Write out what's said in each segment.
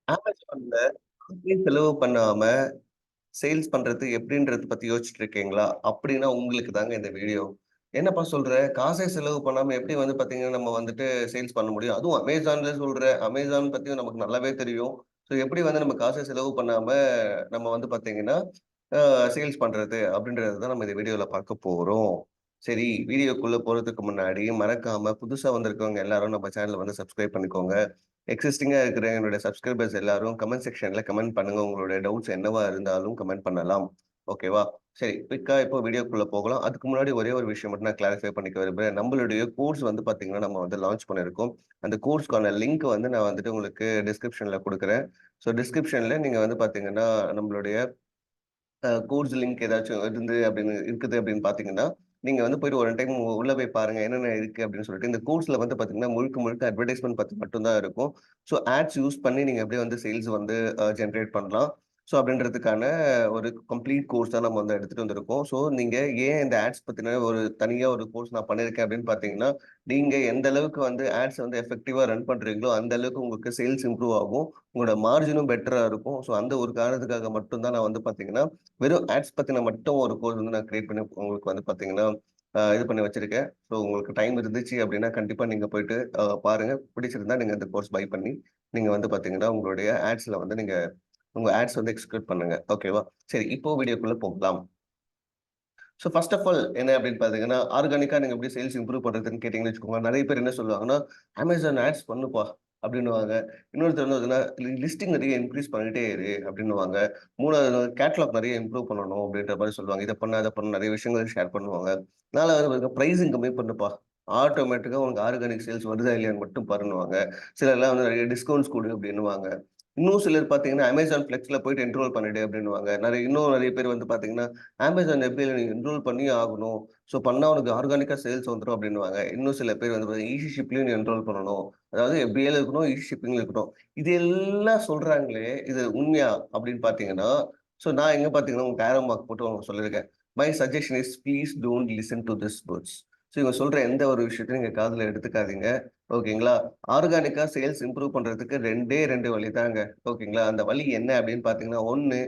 Amazonல செலவு பண்ணாம சேல்ஸ் பண்றது எப்படின்றத பத்தி யோசிச்சுட்டு இருக்கீங்களா? அப்படின்னா உங்களுக்கு தாங்க இந்த வீடியோ. என்னப்பா சொல்ற? காசே செலவு பண்ணாம எப்படி வந்து பார்த்தீங்கன்னா, நம்ம வந்துட்டு சேல்ஸ் பண்ண முடியும்? அதுவும் Amazonல சொல்ற. Amazon பத்தி நமக்கு நல்லாவே தெரியும். ஸோ எப்படி வந்து நம்ம காசே செலவு பண்ணாம நம்ம வந்து பார்த்தீங்கன்னா, அ சேல்ஸ் பண்றது அப்படின்றத தான் நம்ம இந்த வீடியோல பார்க்க போறோம். சரி, வீடியோக்குள்ள போறதுக்கு முன்னாடி மறக்காம புதுசா வந்திருக்கவங்க எல்லாரும் நம்ம சேனல வந்து சப்ஸ்கிரைப் பண்ணிக்கோங்க. எக்ஸிஸ்டிங்கா இருக்கிற என்னுடைய சப்ஸ்கிரைபர்ஸ் எல்லாரும் கமெண்ட் செக்ஷன்ல கமெண்ட் பண்ணுங்க. உங்களுடைய டவுட்ஸ் என்னவா இருந்தாலும் கமெண்ட் பண்ணலாம். ஓகேவா? சரி, குயிக்கா இப்போ வீடியோக்குள்ள போகலாம். அதுக்கு முன்னாடி ஒரே ஒரு விஷயம் மட்டும் நான் கிளாரிஃபை பண்ணிக்க விரும்புறேன். நம்மளுடைய கோர்ஸ் வந்து பார்த்தீங்கன்னா, நம்ம வந்து லான்ச் பண்ணியிருக்கோம். அந்த கோர்ஸ்க்கான லிங்க் வந்து நான் வந்துட்டு உங்களுக்கு டிஸ்கிரிப்ஷன்ல குடுக்குறேன். ஸோ டிஸ்கிரிப்ஷன்ல நீங்க வந்து பார்த்தீங்கன்னா, நம்மளுடைய கோர்ஸ் லிங்க் ஏதாச்சும் இருக்குது அப்படின்னு பார்த்தீங்கன்னா, நீங்க வந்து போயிட்டு ஒரு டைம் உள்ள போய் பாருங்க. என்னென்ன இருக்கு அப்படின்னு சொல்லிட்டு. இந்த கோர்ஸ்ல வந்து பார்த்தீங்கன்னா, முழுக்க முழுக்க அட்வர்டைஸ்மென்ட் பத்தி மட்டும் தான் இருக்கும். ஸோ ஆட்ஸ் யூஸ் பண்ணி நீங்க அப்படியே வந்து சேல்ஸ் வந்து ஜெனரேட் பண்ணலாம். ஸோ அப்படின்றதுக்கான ஒரு கம்ப்ளீட் கோர்ஸ் தான் நம்ம வந்து எடுத்துட்டு வந்திருக்கோம். ஸோ நீங்க ஏன் இந்த ஆட்ஸ் பத்தின ஒரு தனியா ஒரு கோர்ஸ் நான் பண்ணியிருக்கேன் அப்படின்னு பார்த்தீங்கன்னா, நீங்க எந்த அளவுக்கு வந்து ஆட்ஸ் வந்து எஃபெக்டிவா ரன் பண்றீங்களோ, அந்த அளவுக்கு உங்களுக்கு சேல்ஸ் இம்ப்ரூவ் ஆகும். உங்களோட மார்ஜினும் பெட்டரா இருக்கும். ஸோ அந்த ஒரு காரணத்துக்காக மட்டும் தான் நான் வந்து பார்த்தீங்கன்னா, வெறும் ஆட்ஸ் பத்தின மட்டும் ஒரு கோர்ஸ் வந்து நான் கிரியேட் பண்ணி உங்களுக்கு வந்து பார்த்தீங்கன்னா, இது பண்ணி வச்சிருக்கேன். ஸோ உங்களுக்கு டைம் இருந்துச்சு அப்படின்னா, கண்டிப்பா நீங்க போயிட்டு பாருங்க. பிடிச்சிருந்தா நீங்க இந்த கோர்ஸ் பை பண்ணி, நீங்க வந்து பார்த்தீங்கன்னா, உங்களுடைய ஆட்ஸ்ல வந்து நீங்க உங்க ஆட்ஸ் வந்து எக்ஸிக்யூட் பண்ணுங்க. ஓகேவா? சரி, இப்போ வீடியோக்குள்ள போகலாம். ஸோ ஃபர்ஸ்ட் ஆஃப் ஆல் என்ன அப்படின்னு பார்த்தீங்கன்னா, ஆர்கானிக்கா நீங்க எப்படி சேல்ஸ் இம்ப்ரூவ் பண்றதுன்னு கேட்டீங்கன்னு வச்சுக்கோங்க. நெறைய பேர் என்ன சொல்லுவாங்கன்னா, "அமேசான் ஆட்ஸ் பண்ணுப்பா" அப்படின்னுவாங்க. இன்னொருத்தர் வந்து பார்த்தீங்கன்னா, லிஸ்டிங் நெறைய இன்கிரீஸ் பண்ணிட்டே இரு" அப்படின்னுவாங்க. 3வது கேட்டலாக் நெறைய இம்ப்ரூவ் பண்ணணும் அப்படின்ற மாரி சொல்லுவாங்க. இத பண்ணு, அத பண்ணு நெறைய விஷயங்கள் ஷேர் பண்ணுவாங்க. 4வது பாத்தீங்கன்னா, "பிரைசிங் கம்மி பண்ணுப்பா. ஆட்டோமேட்டிக்கா உனக்கு ஆர்கானிக் சேல்ஸ் வருதா இல்லையான்னு மட்டும் பாருன்னுவாங்க." சிலர்லாம் வந்து நெறைய டிஸ்கவுண்ட்ஸ் குடு அப்படின்னுவாங்க. இன்னும் சிலர் பார்த்தீங்கன்னா, அமேசான் ஃப்ளெக்ஸ்ல போயிட்டு என்ரோல் பண்ணிடு அப்படின்னுவாங்க. நெறைய பேர் வந்து பார்த்தீங்கன்னா, அமேசான் FBAல நீ என்ரோல் பண்ணியே ஆகணும். ஸோ பண்ணா உனக்கு ஆர்கானிக்கா சேல்ஸ் வந்துரும் அப்டின்னுவாங்க. இன்னும் சில பேர் வந்து பார்த்தீங்கன்னா, ஈஸி ஷிப்லயும் நீ என்ரோல் பண்ணணும். அதாவது FBAல இருக்கணும், ஈஸி ஷிப்பிங்ல இருக்கணும். இது எல்லாம் சொல்றாங்களே, இது உண்மையா அப்டின்னு பார்த்தீங்கன்னா, ஸோ நான் எங்க பார்த்தீங்கன்னா, உங்களுக்கு ஆரோ மார்க் போட்டு உங்களுக்கு சொல்லியிருக்கேன். My suggestion is please don't listen to this words. So இவங்க சொல்ற எந்த ஒரு விஷயத்தையும் நீங்க காதுல எடுத்துக்காதீங்க. ஓகேங்களா? ஆர்கானிக்கா சேல்ஸ் இம்ப்ரூவ் பண்றதுக்கு 2 வழி தாங்க. ஓகேங்களா? அந்த வழி என்ன அப்டின்னு பார்த்தீங்கன்னா, 1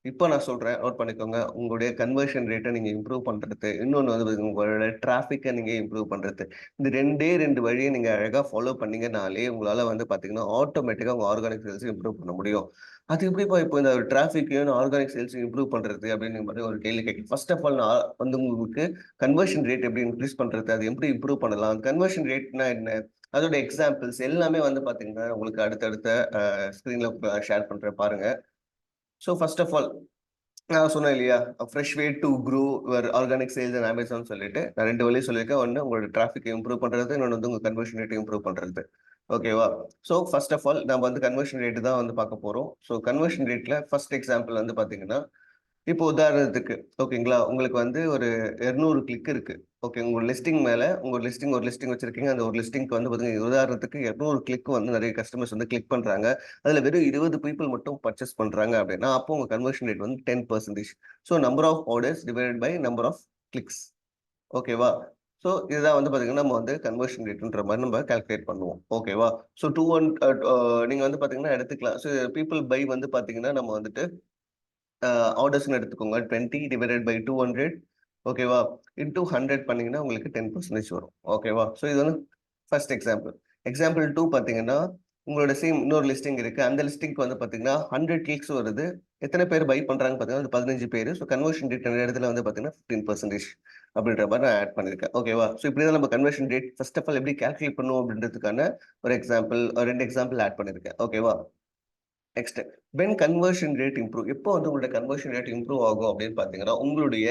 இப்ப நான் சொல்றேன். நோட் பண்ணிக்கோங்க. உங்களுடைய கன்வர்ஷன் ரேட்ட நீங்க இம்ப்ரூவ் பண்றது. இன்னொன்னு வந்து பாத்தீங்கன்னா, உங்களோட டிராஃபிக்க நீங்க இம்ப்ரூவ் பண்றது. இந்த 2 வழிய நீங்க அழகா ஃபாலோ பண்ணீங்கனாலே, உங்களால வந்து பாத்தீங்கன்னா, ஆட்டோமேட்டிக்கா உங்க ஆர்கானிக் சேல்ஸ இம்ப்ரூவ் பண்ண முடியும். அது எப்படிப்பா இப்போ இந்த டிராஃபிக்கையும், ஆர்கானிக் சேல்ஸையும் இம்ப்ரூவ் பண்றது அப்படின்னு மாரி ஒரு கேள்வி கேட்க ஃபர்ஸ்ட் ஆஃப் ஆல் நான் வந்து உங்களுக்கு கன்வர்ஷன் ரேட் எப்படி இன்கிரீஸ் பண்றது? அது எப்படி இம்ப்ரூவ் பண்ணலாம்? கன்வர்ஷன் ரேட்னா என்ன? அதோட எக்ஸாம்பிள்ஸ் எல்லாமே வந்து பாத்தீங்கன்னா, உங்களுக்கு அடுத்தடுத்த ஸ்க்ரீன்ல ஷேர் பண்றேன் பாருங்க. ஸோ ஃபர்ஸ்ட் ஆஃப் ஆல் நான் சொன்னேன் இல்லையா? Fresh way to grow your organic sales in Amazon சொல்லிட்டு. நான் 2 வழி சொல்லியிருக்கேன். ஒண்ணு உங்களோட டிராஃபிக்க இம்ப்ரூவ் பண்றது. இன்னொன்னு வந்து உங்க கன்வர்ஷன் ரேட்ட இம்ப்ரூவ் பண்றது. ஓகேவா? ஸோ ஃபர்ஸ்ட் ஆஃப் ஆல் நம்ம வந்து கன்வர்ஷன் ரேட் தான் வந்து பார்க்க போறோம். ஸோ கன்வர்ஷன் ரேட்ல ஃபர்ஸ்ட் எக்ஸாம்பிள் வந்து பார்த்தீங்கன்னா, இப்போ உதாரணத்துக்கு ஓகேங்களா, உங்களுக்கு வந்து ஒரு 200 கிளிக் இருக்கு. ஓகே. உங்க லிஸ்டிங் மேல ஒரு லிஸ்டிங் வச்சிருக்கீங்க. அந்த ஒரு லிஸ்டிங்க்கு வந்து பார்த்தீங்கன்னா, உதாரணத்துக்கு 200 கிளிக் வந்து நெறைய கஸ்டமர்ஸ் வந்து கிளிக் பண்றாங்க. அதுல வெறும் 20 பீப்பிள் மட்டும் பர்ச்சேஸ் பண்றாங்க அப்படின்னா, அப்போ உங்க கன்வர்ஷன் ரேட் வந்து 10%. So number of orders divided by number of clicks. ஓகேவா? ஸோ இதுதான் வந்து பார்த்தீங்கன்னா, நம்ம வந்து கன்வர்ஷன் ரேட்ன்ற மாரி நம்ம கால்குலேட் பண்ணுவோம். ஓகேவா? ஸோ 2 ஒன் நீங்க வந்து பார்த்தீங்கன்னா எடுத்துக்கலாம். ஸோ பீப்பிள் பை வந்து பார்த்தீங்கன்னா, நம்ம வந்துட்டு ஆர்டர்ஸ்ன்னு எடுத்துக்கோங்க. 20 டிவைடட் பை 200 ஓகேவா? இன்டூ 100 பண்ணீங்கன்னா உங்களுக்கு 10% வரும். ஓகேவா? ஸோ இது வந்து ஃபர்ஸ்ட் எக்ஸாம்பிள். எக்ஸாம்பிள் 2 பார்த்தீங்கன்னா, உங்களோட சேம் இன்னொரு லிஸ்டிங் இருக்கு. அந்த லிஸ்டிங்க்கு வந்து பார்த்தீங்கன்னா, 100 கிளிக்ஸ் வருது. எத்தன பேர் பை பண்றாங்கன்னு பார்த்தீங்கன்னா, அது 15 பேரு. ஸோ கன்வர்ஷன் ரேட் அந்த இடத்துல வந்து பார்த்தீங்கன்னா, 15% அப்படின்ற மாரி நான் ஆட் பண்ணியிருக்கேன். ஓகேவா? ஸோ இப்படி தான் நம்ம conversion rate first of all எப்படி கால்குலேட் பண்ணுவோம் அப்படின்றதுக்கான ஒரு எக்ஸாம்பிள் 2 எக்ஸாம்பிள் ஆட் பண்ணியிருக்கேன். ஓகேவா? Next when conversion rate improve எப்போ வந்து உங்களுடைய கன்வர்ஷன் ரேட் இம்ப்ரூவ் ஆகும் அப்படின்னு பார்த்தீங்கன்னா, உங்களுடைய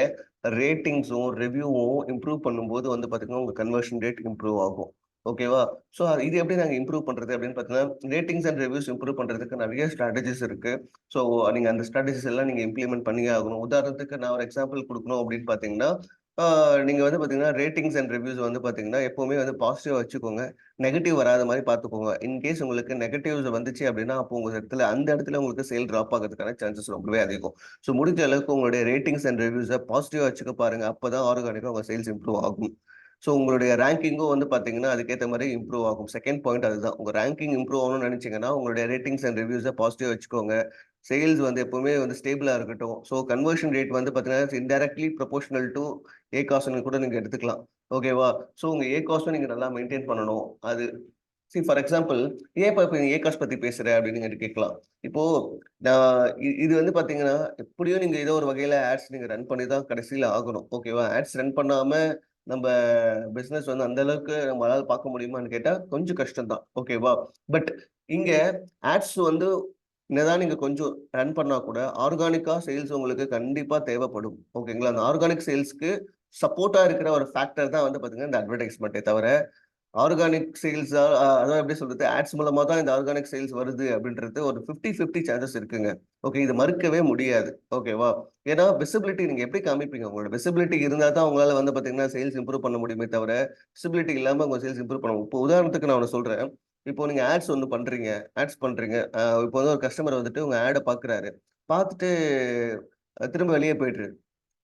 ரேட்டிங்ஸும், ரிவ்யூவும் இம்ப்ரூவ் பண்ணும்போது வந்து பார்த்தீங்கன்னா, உங்க கன்வர்ஷன் ரேட் இம்ப்ரூவ் ஆகும். ஓகேவா? ஸோ இது எப்படி நாங்க இம்ப்ரூவ் பண்றது அப்படின்னு பார்த்தீங்கன்னா, ரேட்டிங்ஸ் அண்ட் ரிவ்யூஸ் இம்ப்ரூவ் பண்றதுக்கு நெறைய ஸ்ட்ராட்டஜிஸ் இருக்கு. ஸோ நீங்க அந்த ஸ்ட்ராட்டஜிஸ் எல்லாம் நீங்க இம்ப்ளிமெண்ட் பண்ணியே ஆகணும். உதாரணத்துக்கு நான் ஒரு எக்ஸாம்பிள் குடுக்கணும் அப்படின்னு பார்த்தீங்கன்னா, ஆ நீங்க வந்து பார்த்தீங்கன்னா, ரேட்டிங்ஸ் அண்ட் ரிவ்யூஸ் வந்து பார்த்தீங்கன்னா, எப்பவுமே வந்து பாசிட்டிவா வச்சுக்கோங்க. நெகட்டிவ் வராத மாரி பார்த்துக்கோங்க. இன்கேஸ் உங்களுக்கு நெகட்டிவ்ஸ் வந்துச்சு அப்டின்னா, அப்போ உங்க இடத்துல அந்த இடத்துல உங்களுக்கு சேல் ட்ராப் ஆகுறதுக்கான சான்சஸ் ரொம்பவே அதிகம். ஸோ முடிஞ்ச அளவுக்கு உங்களுடைய ரேட்டிங்ஸ் அண்ட் ரிவ்யூஸ பாசிட்டிவா வச்சுக்க பாருங்க. அப்பதான் ஆர்கானிக்கா உங்க சேல்ஸ் இம்ப்ரூவ் ஆகும். ஸோ உங்களுடைய ரேங்கிங்கும் வந்து பார்த்தீங்கன்னா, அதுக்கேத்த மாரி இம்ப்ரூவ் ஆகும். செகண்ட் பாயிண்ட் அதுதான். உங்க ரேங்கிங் இம்ப்ரூவ் ஆகணும்னு நெனச்சீங்கன்னா, உங்களுடைய ரேட்டிங்ஸ் அண்ட் ரிவ்யூஸ பாசிட்டிவா வச்சுக்கோங்க. சேல்ஸ் வந்து எப்பவுமே வந்து ஸ்டேபிளா இருக்கட்டும். ஸோ கன்வர்ஷன் ரேட் வந்து பார்த்தீங்கன்னா, இன்டைரக்ட்லி ப்ரொபோர்ஷனல் டூ ஏ காஸ்ட்ன்னு கூட நீங்க எடுத்துக்கலாம். ஓகேவா? ஸோ உங்க ஏ காஸ்ட்டும் நீங்க நல்லா மெயின்டெயின் பண்ணணும். அது ஃபார் எக்ஸாம்பிள், "ஏன் இப்ப நீ ஏ காஸ்ட் பத்தி பேசுற?" அப்படின்னு என்கிட்ட கேட்கலாம். இப்போ நான் இது வந்து பார்த்தீங்கன்னா, எப்படியும் நீங்க ஏதோ ஒரு வகையில ஆட்ஸ் நீங்க ரன் பண்ணி தான் கடைசியில ஆகணும். ஓகேவா? ஆட்ஸ் ரன் பண்ணாம நம்ப பிசினஸ் வந்து அந்த அளவுக்கு நம்மளால பார்க்க முடியுமான்னு கேட்டா, கொஞ்சம் கஷ்டம் தான். ஓகேவா? பட் இங்க ஆட்ஸ் வந்து என்னதான் நீங்க கொஞ்சம் ரன் பண்ணா கூட, ஆர்கானிக்கா சேல்ஸ் உங்களுக்கு கண்டிப்பா தேவைப்படும். ஓகேங்களா? அந்த ஆர்கானிக் சேல்ஸ்க்கு சப்போர்ட்டா இருக்கிற ஒரு ஃபேக்டர் தான் வந்து பார்த்தீங்கன்னா, இந்த அட்வர்டைஸ்மென்ட்டே தவிர, ஆர்கானிக் சேல்ஸா அதான் எப்படி சொல்றது? ஆட்ஸ் மூலமா தான் இந்த ஆர்கானிக் சேல்ஸ் வருது அப்படின்றது ஒரு 50, 50 சான்சஸ் இருக்குங்க. ஓகே. இத மறுக்கவே முடியாது. ஓகேவா? ஏன்னா விசிபிலிட்டி நீங்க எப்படி காமிப்பீங்க? உங்களோட விசிபிலிட்டி இருந்தா தான் உங்களால வந்து பார்த்தீங்கன்னா, சேல்ஸ் இம்ப்ரூவ் பண்ண முடியுமே தவிர, விசிபிலிட்டி இல்லாம உங்க சேல்ஸ் இம்ப்ரூவ் பண்ண இப்போ உதாரணத்துக்கு நான் ஒண்ணு சொல்றேன். இப்போ நீங்க ஆட்ஸ் ஒண்ணு பண்றீங்க. ஆட்ஸ் பண்றீங்க. இப்போ வந்து ஒரு கஸ்டமர் வந்துட்டு உங்க ஆட பார்க்குறாரு. பார்த்துட்டு திரும்ப வெளிய போயிடுறாரு.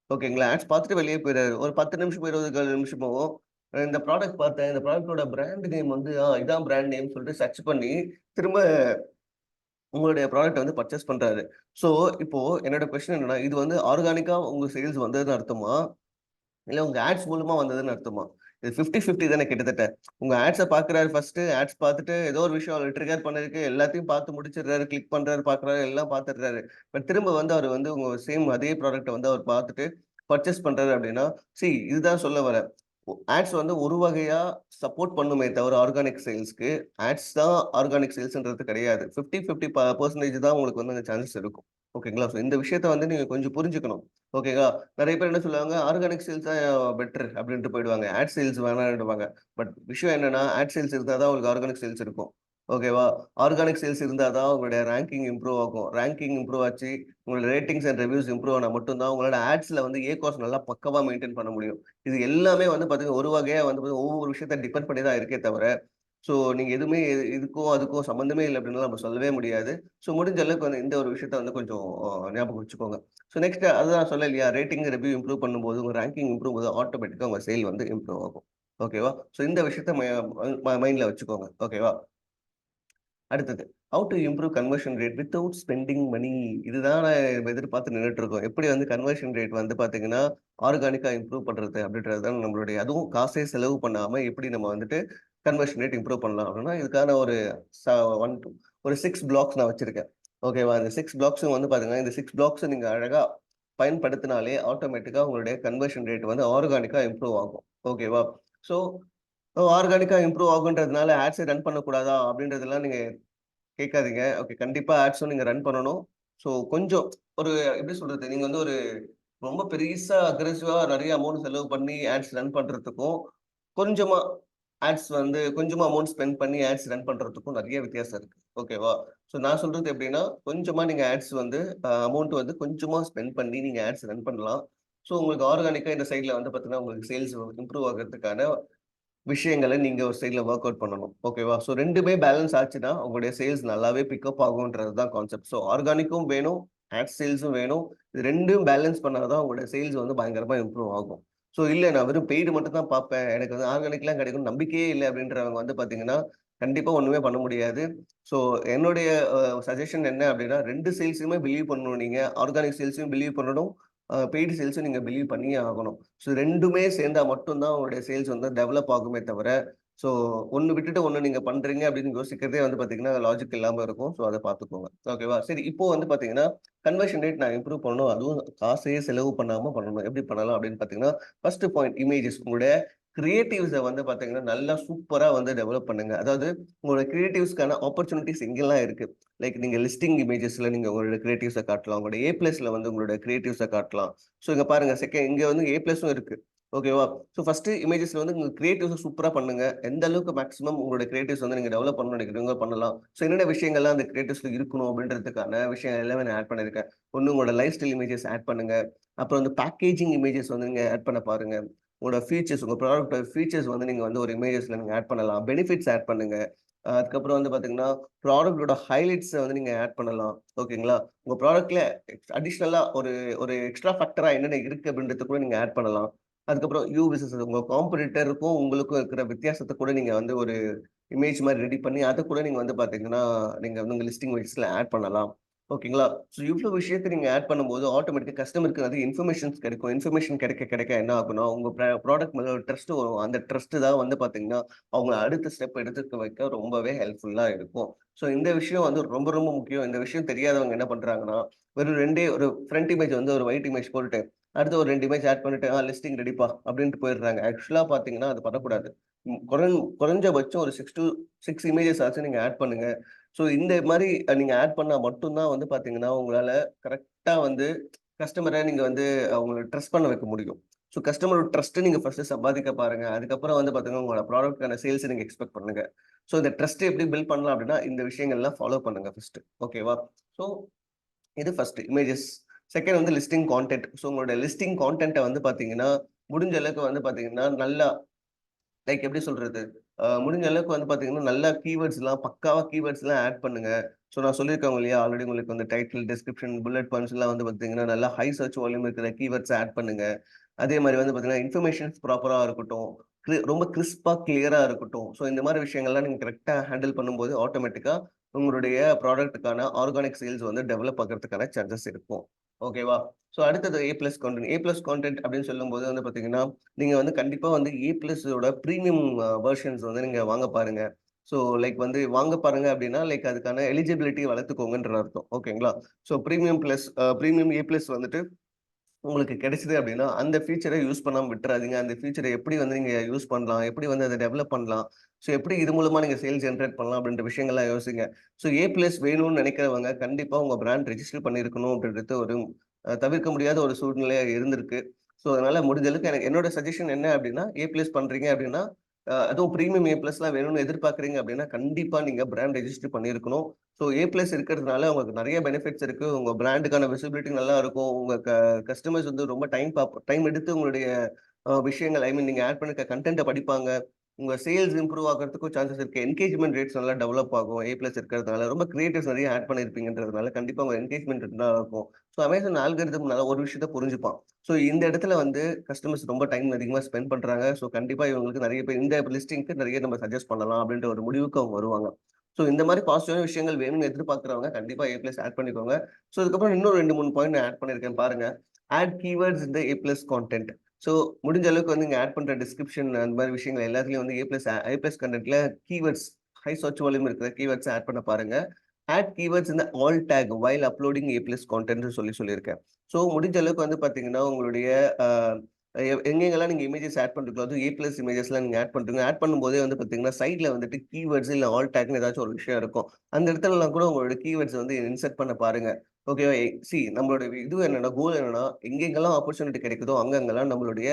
ஓகேங்களா? ஆட்ஸ் பார்த்துட்டு வெளியே போயிறாரு. ஒரு 10 நிமிஷமோ, 20 நிமிஷமோ, இந்த ப்ராடக்ட் பார்த்தேன். இந்த ப்ராடக்ட்டோட பிராண்ட் நேம் வந்து இதான் பிராண்ட் நேம்னு சொல்லிட்டு சர்ச் பண்ணி, திரும்ப உங்களுடைய ப்ராடக்ட்ட வந்து பர்ச்சேஸ் பண்றாரு. ஸோ, இப்போ என்னோட கொஸ்டின் என்னன்னா, இது வந்து ஆர்கானிக்கா உங்க சேல்ஸ் வந்ததுன்னு அர்த்தமா? இல்ல உங்க ஆட்ஸ் மூலமா வந்ததுன்னு அர்த்தமா? இது 50, 50 தானே கிட்டத்தட்ட. உங்க ஆட்ஸ பார்க்குறாரு ஃபர்ஸ்ட்டு. ஆட்ஸ் பார்த்துட்டு ஏதோ ஒரு விஷயம் அவர ட்ரிகர் பண்ணிருக்கு. எல்லாத்தையும் பார்த்து முடிச்சிடுறாரு. கிளிக் பண்றாரு, பார்க்குறாரு, எல்லாம் பார்த்துடுறாரு. பட் திரும்ப வந்து அவரு வந்து உங்க சேம் அதே ப்ராடக்ட்ட வந்து அவர் பார்த்துட்டு பர்ச்சேஸ் பண்றாரு அப்டின்னா, இதுதான் சொல்ல வரேன். ஆட்ஸ் வந்து ஒரு வகையா சப்போர்ட் பண்ணுமே தவிர ஆர்கானிக் சேல்ஸ்க்கு, ஆட்ஸ் தான் ஆர்கானிக் சேல்ஸ்ன்றது கிடையாது. 50, 50 பெர்சன்டேஜ் தான் உங்களுக்கு வந்து அந்த சான்சஸ் இருக்கும். ஓகேங்களா? ஸோ இந்த விஷயத்த வந்து நீங்க கொஞ்சம் புரிஞ்சுக்கணும். ஓகேங்களா? நெறைய பேர் என்ன சொல்லுவாங்க, ஆர்கானிக் சேல்ஸ் தான் பெட்டர் அப்டின்ட்டு போயிடுவாங்க. Add sales வேணான்டுவாங்க. பட் விஷயம் என்னன்னா, ஆட் சேல்ஸ் இருந்தா தான் உங்களுக்கு ஆர்கானிக் சேல்ஸ் இருக்கும். ஓகேவா? ஆர்கானிக் சேல்ஸ் இருந்தா தான் உங்களுடைய ரேங்கிங் இம்ப்ரூவ் ஆகும். ரேங்கிங் இம்ப்ரூவ் ஆச்சு, உங்களோட ரேட்டிங்ஸ் அண்ட் ரிவ்யூஸ் இம்ப்ரூவ் ஆனா மட்டும் தான் உங்களோட ஆட்ஸ்ல வந்து ஏ காஸ்ட் நல்லா பக்காவா மெயின்டெயின் பண்ண முடியும். இது எல்லாமே வந்து பார்த்தீங்கன்னா, ஒரு வகையா வந்து ஒவ்வொரு விஷயத்த டிபெண்ட் பண்ணி தான் இருக்கே தவிர, ஸோ நீங்க எதுவுமே இதுக்கும் அதுக்கும் சம்மந்தமே இல்ல அப்டின்னுலாம் நம்ம சொல்லவே முடியாது. ஸோ முடிஞ்ச அளவுக்கு வந்து இந்த ஒரு விஷயத்த வந்து கொஞ்சம் ஞாபகம் வச்சுக்கோங்க. ஸோ நெக்ஸ்ட் அதுதான் சொன்னேன் இல்லையா? ரேட்டிங், ரிவ்யூ இம்ப்ரூவ் பண்ணும்போது, உங்க ரேங்கிங் இம்ப்ரூவ் ஆகும்போது ஆட்டோமேட்டிக்கா உங்க சேல் வந்து இம்ப்ரூவ் ஆகும். ஓகேவா? ஸோ இந்த விஷயத்த மைண்ட்ல வச்சுக்கோங்க. ஓகேவா? அடுத்தது, how to improve conversion rate without spending money. இதுதான் நான் எதிர்பார்த்து நின்னுட்டு இருக்கோம். எப்படி வந்து கன்வர்ஷன் ரேட் வந்து பார்த்தீங்கன்னா, ஆர்கானிக்கா இம்ப்ரூவ் பண்றது அப்படின்றது தான் நம்மளுடைய அதுவும் காசே செலவு பண்ணாம எப்படி நம்ம வந்துட்டு கன்வர்ஷன் ரேட் இம்ப்ரூவ் பண்ணலாம் அப்படின்னா, இதுக்கான ஒரு ச 1, 2 ஒரு 6 பிளாக்ஸ் நான் வச்சிருக்கேன். ஓகேவா? இந்த 6 பிளாக்ஸும் வந்து பார்த்தீங்கன்னா, இந்த 6 பிளாக்ஸ நீங்க அழகா பயன்படுத்தினாலே ஆட்டோமேட்டிக்கா உங்களுடைய கன்வர்ஷன் ரேட் வந்து ஆர்கானிக்கா இம்ப்ரூவ் ஆகும். ஓகேவா? ஸோ ஆர்கானிக்கா இம்ப்ரூவ் ஆகுன்றதுனால ஆட்ஸ ரன் பண்ணக்கூடாதா? அப்படின்றதெல்லாம் நீங்க கேட்காதீங்க. ஓகே. கண்டிப்பா ஆட்ஸும் நீங்க ரன் பண்ணணும். ஸோ கொஞ்சம் ஒரு எப்படி சொல்றது? நீங்க வந்து ஒரு ரொம்ப பெரிசா அக்ரெசிவா நெறைய அமௌண்ட் செலவு பண்ணி ஆட்ஸ் ரன் பண்றதுக்கும், கொஞ்சமா ஆட்ஸ் வந்து கொஞ்சமா அமௌண்ட் ஸ்பெண்ட் பண்ணி ஆட்ஸ் ரன் பண்றதுக்கும் நெறைய வித்தியாசம் இருக்கு. ஓகேவா? ஸோ நான் சொல்றது எப்படின்னா, கொஞ்சமா நீங்க ஆட்ஸ் வந்து அமௌண்ட் வந்து கொஞ்சமா ஸ்பெண்ட் பண்ணி நீங்க ஆட்ஸ் ரன் பண்ணலாம். ஸோ உங்களுக்கு ஆர்கானிக்கா இந்த சைட்ல வந்து பார்த்தீங்கன்னா, உங்களுக்கு சேல்ஸ் இம்ப்ரூவ் ஆகுறதுக்கான விஷயங்கள நீங்க ஒரு சைட்ல வொர்க் அவுட் பண்ணணும். ஓகேவா? ஸோ 2மே பேலன்ஸ் ஆச்சுன்னா, உங்களுடைய சேல்ஸ் நல்லாவே பிக்கப் ஆகும்ன்றது தான் கான்செப்ட். ஸோ ஆர்கானிக்கும் வேணும், ஆட் சேல்ஸும் வேணும். இது 2ம் பேலன்ஸ் பண்ணா தான் உங்களுடைய சேல்ஸ் வந்து பயங்கரமா இம்ப்ரூவ் ஆகும். ஸோ இல்ல நான் வெறும் பெய்டு மட்டும் தான் பார்ப்பேன். எனக்கு வந்து ஆர்கானிக்லாம் கிடைக்கும்னு நம்பிக்கையே இல்ல அப்படின்றவங்க வந்து பார்த்தீங்கன்னா, கண்டிப்பா ஒண்ணுமே பண்ண முடியாது. ஸோ என்னுடைய சஜஷன் என்ன அப்படின்னா, 2 சேல்ஸுமே பிலீவ் பண்ணணும் நீங்க. ஆர்கானிக் சேல்ஸையும் பிலீவ் பண்ணணும். பெய்டு சேல்ஸும் நீங்க பிலீவ் பண்ணியே ஆகணும். ஸோ 2மே சேர்ந்தா மட்டும் தான் உங்களுடைய சேல்ஸ் வந்து டெவலப் ஆகுமே தவிர, ஸோ ஒண்ணு விட்டுட்டு ஒண்ணு நீங்க பண்றீங்க அப்படின்னு யோசிக்கிறதே வந்து பார்த்தீங்கன்னா, லாஜிக் இல்லாம இருக்கும். ஸோ அத பார்த்துக்கோங்க. ஓகேவா? சரி இப்போ வந்து பார்த்தீங்கன்னா, கன்வர்ஷன் ரேட் நான் இம்ப்ரூவ் பண்ணணும். அதுவும் காசையே செலவு பண்ணாம பண்ணணும். எப்படி பண்ணலாம் அப்படின்னு பார்த்தீங்கன்னா, ஃபர்ஸ்ட் பாயிண்ட் இமேஜஸ். உங்களுடைய கிரியேட்டிவ்ஸ வந்து பார்த்தீங்கன்னா, நல்லா சூப்பரா வந்து டெவலப் பண்ணுங்க. அதாவது உங்களோட கிரியேட்டிவ்ஸ்க்கான ஆப்பர்ச்சுனிட்டீஸ் எங்கெல்லாம் இருக்கு. லைக் நீங்க லிஸ்டிங் இமேஜஸ்ல நீங்க உங்களோட கிரியேட்டிவ்ஸ காட்டலாம். உங்களோட ஏ பிளஸ்ல வந்து உங்களோட கிரியேட்டிவ்ஸ காட்டலாம். ஸோ இங்க பாருங்க இங்க வந்து ஏ பிளஸும் இருக்கு. ஓகேவா? ஸோ ஃபர்ஸ்ட் இமேஜஸ்ல வந்து உங்க கிரியேட்டிவ்ஸ சூப்பரா பண்ணுங்க. எந்த அளவுக்கு மேக்ஸிமம் உங்களோட கிரியேட்டிவ்ஸ் வந்து நீங்க டெவலப் பண்ணணும்னு நினைக்கிறீங்களோ பண்ணலாம். ஸோ என்னென்ன விஷயங்கள்லாம் அந்த கிரியேட்டிவ்ஸ்ல இருக்கணும் அப்படின்றதுக்கான விஷயம் எல்லாமே நான் ஆட் பண்ணியிருக்கேன். ஒண்ணு உங்களோட லைஃப் ஸ்டைல் இமேஜஸ் ஆட் பண்ணுங்க. அப்புறம் வந்து பேக்கேஜிங் இமேஜஸ் வந்து நீங்க ஆட் பண்ண பாருங்க. உங்களோட ஃபீச்சர்ஸ் உங்க ப்ராடக்ட்டோட ஃபீச்சர்ஸ் வந்து நீங்க வந்து ஒரு இமேஜஸ்ல நீங்க ஆட் பண்ணலாம். பெனிஃபிட்ஸ் ஆட் பண்ணுங்க. அதுக்கப்புறம் வந்து பார்த்தீங்கன்னா, ப்ராடக்ட்டோட ஹைலைட்ஸ வந்து நீங்க ஆட் பண்ணலாம். ஓகேங்களா? உங்க ப்ராடக்ட்ல அடிஷனலா ஒரு ஒரு எக்ஸ்ட்ரா ஃபேக்டரா என்னென்ன இருக்கு அப்படின்றத கூட நீங்க ஆட் பண்ணலாம். அதுக்கப்புறம் யூ விசஸ் உங்க காம்படிட்டருக்கும் உங்களுக்கும் இருக்கிற வித்தியாசத்த கூட நீங்க வந்து ஒரு இமேஜ் மாரி ரெடி பண்ணி, அத கூட நீங்க வந்து பார்த்தீங்கன்னா, நீங்க வந்து உங்க லிஸ்டிங் வைஸ்ல ஆட் பண்ணலாம். ஓகேங்களா? ஸோ இவ்ளோ விஷயத்த நீங்க ஆட் பண்ணும்போது, ஆட்டோமேட்டிக்கா கஸ்டமருக்கு நெறைய இன்ஃபர்மேஷன்ஸ் கிடைக்கும். இன்ஃபர்மேஷன் கிடைக்க கிடைக்க என்ன ஆகும்னா, உங்க ப்ராடக்ட் மேல ஒரு ட்ரஸ்ட் வரும். அந்த ட்ரஸ்ட் தான் வந்து பார்த்தீங்கன்னா, அவங்கள அடுத்த ஸ்டெப் எடுத்துக்க வைக்க ரொம்பவே ஹெல்ப்ஃபுல்லா இருக்கும். ஸோ இந்த விஷயம் வந்து ரொம்ப ரொம்ப முக்கியம். இந்த விஷயம் தெரியாதவங்க என்ன பண்றாங்கன்னா, வெறும் 2 ஒரு ஃப்ரண்ட் இமேஜ் வந்து ஒரு ஒயிட் இமேஜ் போட்டுட்டு, அடுத்து ஒரு 2 இமேஜ் ஆட் பண்ணிட்டு, லிஸ்டிங் ரெடிப்பா அப்டின்ட்டு போயிடுறாங்க. ஆக்சுவலா பார்த்தீங்கன்னா, அது பண்ணக்கூடாது. குறைஞ்சபட்சம் ஒரு 6 இமேஜஸ் ஆச்சும் நீங்க ஆட் பண்ணுங்க. ஸோ இந்த மாரி நீங்க ஆட் பண்ணா மட்டும் தான் வந்து பார்த்தீங்கன்னா, உங்களால கரெக்ட்டா வந்து கஸ்டமர நீங்க வந்து அவங்கள ட்ரஸ்ட் பண்ண வைக்க முடியும். ஸோ கஸ்டமரோட ட்ரஸ்ட்ட நீங்க ஃபர்ஸ்ட்டு சம்பாதிக்க பாருங்க. அதுக்கப்புறம் வந்து பார்த்தீங்கன்னா, உங்களோட ப்ராடக்ட்க்கான சேல்ஸ நீங்க எக்ஸ்பெக்ட் பண்ணுங்க. ஸோ இந்த ட்ரஸ்ட்ட எப்படி பில்ட் பண்ணலாம் அப்படின்னா, இந்த விஷயங்கள்லாம் ஃபாலோ பண்ணுங்க ஃபர்ஸ்ட்டு. ஓகேவா? ஸோ இது ஃபர்ஸ்ட்டு இமேஜஸ். செகண்ட் வந்து லிஸ்டிங் கான்டென்ட். ஸோ உங்களோட லிஸ்டிங் கான்டென்ட்ட வந்து பார்த்தீங்கன்னா, முடிஞ்ச அளவுக்கு வந்து பார்த்தீங்கன்னா, நல்லா லைக் எப்படி சொல்றது? முடிஞ்ச அளவுக்கு வந்து பார்த்தீங்கன்னா, நல்லா கீவேர்ட்ஸ்லாம் பக்காவா கீவேர்ட்ஸ்லாம் ஆட் பண்ணுங்க. ஸோ நான் சொல்லியிருக்கேன் இல்லையா? ஆல்ரெடி உங்களுக்கு வந்து டைட்டில், டிஸ்கிரிப்ஷன், புல்லட் பாயிண்ட்ஸ்லாம் வந்து பார்த்தீங்கன்னா, நல்லா ஹை சர்ச் வால்யூம் இருக்கிற கீவேர்ட்ஸ ஆட் பண்ணுங்க. அதே மாரி வந்து பார்த்தீங்கன்னா, இன்ஃபர்மேஷன்ஸ் ப்ராப்பரா இருக்கட்டும். ரொம்ப கிறிஸ்பா, கிளியரா இருக்கட்டும். ஸோ இந்த மாரி விஷயங்கள்லாம் நீங்க கரெக்ட்டா ஹேண்டில் பண்ணும்போது, ஆட்டோமேட்டிக்கா உங்களுடைய ப்ராடக்ட்டுக்கான ஆர்கானிக் சேல்ஸ் வந்து டெவலப் ஆகுறதுக்கான சான்சஸ் இருக்கும். ஓகேவா? ஸோ அடுத்தது ஏ பிளஸ் கான்டென்ட். ஏ பிளஸ் கான்டென்ட் அப்படின்னு சொல்லும்போது வந்து பார்த்தீங்கன்னா, நீங்க வந்து கண்டிப்பா வந்து ஏ பிளஸோட பிரீமியம் வெர்ஷன்ஸ் வந்து நீங்க வாங்க பாருங்க. ஸோ லைக் வந்து வாங்க பாருங்க அப்டின்னா, லைக் அதுக்கான எலிஜிபிலிட்டி வளர்த்துக்கோங்கன்ற அர்த்தம். ஓகேங்களா? ஸோ பிரீமியம் ஏ பிளஸ் வந்துட்டு உங்களுக்கு கிடைச்சது அப்டின்னா, அந்த ஃபீச்சர யூஸ் பண்ணாம விட்டுறாதீங்க. அந்த ஃபீச்சர எப்படி வந்து நீங்க யூஸ் பண்ணலாம்? எப்படி வந்து அத டெவலப் பண்ணலாம்? ஸோ எப்படி இது மூலமா நீங்க சேல்ஸ் ஜெனரேட் பண்ணலாம்? அப்படின்ற விஷயங்கள்லாம் யோசிங்க. ஸோ ஏ பிளஸ் வேணும்னு நெனைக்கிறவங்க கண்டிப்பா உங்க பிராண்ட் ரெஜிஸ்டர் பண்ணியிருக்கணும் அப்படின்றது ஒரு தவிர்க்க முடியாத ஒரு சூழ்நிலையா இருந்திருக்கு. ஸோ அதனால முடிஞ்ச அளவுக்கு எனக்கு என்னோட சஜஷன் என்ன அப்படின்னா, ஏ பிளஸ் பண்றீங்க அப்படின்னா, அதுவும் பிரீமியம் ஏ பிளஸ்லாம் வேணும்னு எதிர்பார்க்குறீங்க அப்படின்னா, கண்டிப்பா நீங்க பிராண்ட் ரெஜிஸ்டர் பண்ணியிருக்கணும். ஸோ ஏ பிளஸ் இருக்கிறதுனால உங்களுக்கு நெறைய பெனிஃபிட்ஸ் இருக்கு. உங்க பிராண்டுக்கான விசிபிலிட்டி நல்லா இருக்கும். உங்க கஸ்டமர்ஸ் வந்து ரொம்ப டைம் எடுத்து உங்களுடைய விஷயங்கள் ஐ மீன் நீங்க ஆட் பண்ணிருக்க கன்டென்ட்ட படிப்பாங்க. உங்க சேல்ஸ் இம்ப்ரூவ் ஆகுறதுக்கும் சான்சஸ் இருக்கு. என்கேஜ்மென்ட் ரேட்ஸ் நல்லா டெவலப் ஆகும். ஏ பிளஸ் இருக்கிறதுனால. ரொம்ப கிரியேட்டிவ்ஸ் நெறைய ஆட் பண்ணியிருப்பீங்கன்றதுனால கண்டிப்பா உங்க என்கேஜ்மென்ட் நல்லா இருக்கும். ஸோ அமேசான் ஆல்காரிதம்னால ஒரு விஷயத்த புரிஞ்சுப்பான். ஸோ இந்த இடத்துல வந்து கஸ்டமர்ஸ் ரொம்ப டைம் அதிகமா ஸ்பெண்ட் பண்றாங்க. ஸோ கண்டிப்பா இவங்களுக்கு நெறைய பேர் இந்த லிஸ்டிங்க்கு நெறைய நம்ம சஜெஸ்ட் பண்ணலாம் அப்படின்ற ஒரு முடிவுக்கு அவங்க வருவாங்க. ஸோ இந்த மாரி பாசிட்டிவான விஷயங்கள் வேணும்னு எதிர்பார்க்கிறவங்க கண்டிப்பா ஏ பிளஸ் ஆட் பண்ணிக்கோங்க. ஸோ அதுக்கப்புறம் இன்னும் 2, 3 பாயிண்ட் நான் ஆட் பண்ணியிருக்கேன் பாருங்க. Add keywords in the A plus content. So முடிஞ்ச அளவுக்கு வந்து நீங்க ஆட் பண்ற டிஸ்கிரிப்ஷன் அந்த மாரி விஷயங்கள் எல்லாத்துலயும் வந்து ஏ பிளஸ் கன்டென்ட்ல கீவேர்ட்ஸ் ஹை சர்ச் வால்யூம் இருக்கிற கீவேர்ட்ஸ ஆட் பண்ண பாருங்க. Add keywords in the alt tag while uploading A plus கான்டென்ட்ன்னு சொல்லியிருக்கேன். ஸோ முடிஞ்ச அளவுக்கு வந்து பார்த்தீங்கன்னா, உங்களுடைய அ எங்கெங்கெல்லாம் நீங்க இமேஜஸ் ஆட் பண்றீங்களோ, அதுவும் ஏ பிளஸ் இமேஜஸ்லாம் நீங்க ஆட் பண்றீங்க. ஆட் பண்ணும்போதே வந்து பார்த்தீங்கன்னா, சைட்ல வந்துட்டு கீவேர்ட்ஸ் இல்ல ஆல் டாக்ன்னு ஏதாச்சும் ஒரு விஷயம் இருக்கும். அந்த இடத்துலலாம் கூட உங்களோட கீவேர்ட்ஸ் வந்து இன்சர்ட் பண்ண பாருங்க. ஓகேவா? நம்மளோட இது என்னன்னா, கோல் என்னன்னா, எங்கெங்கெல்லாம் ஆப்பர்ச்சுனிட்டி கிடைக்குதோ, அங்கங்கலாம் நம்மளுடைய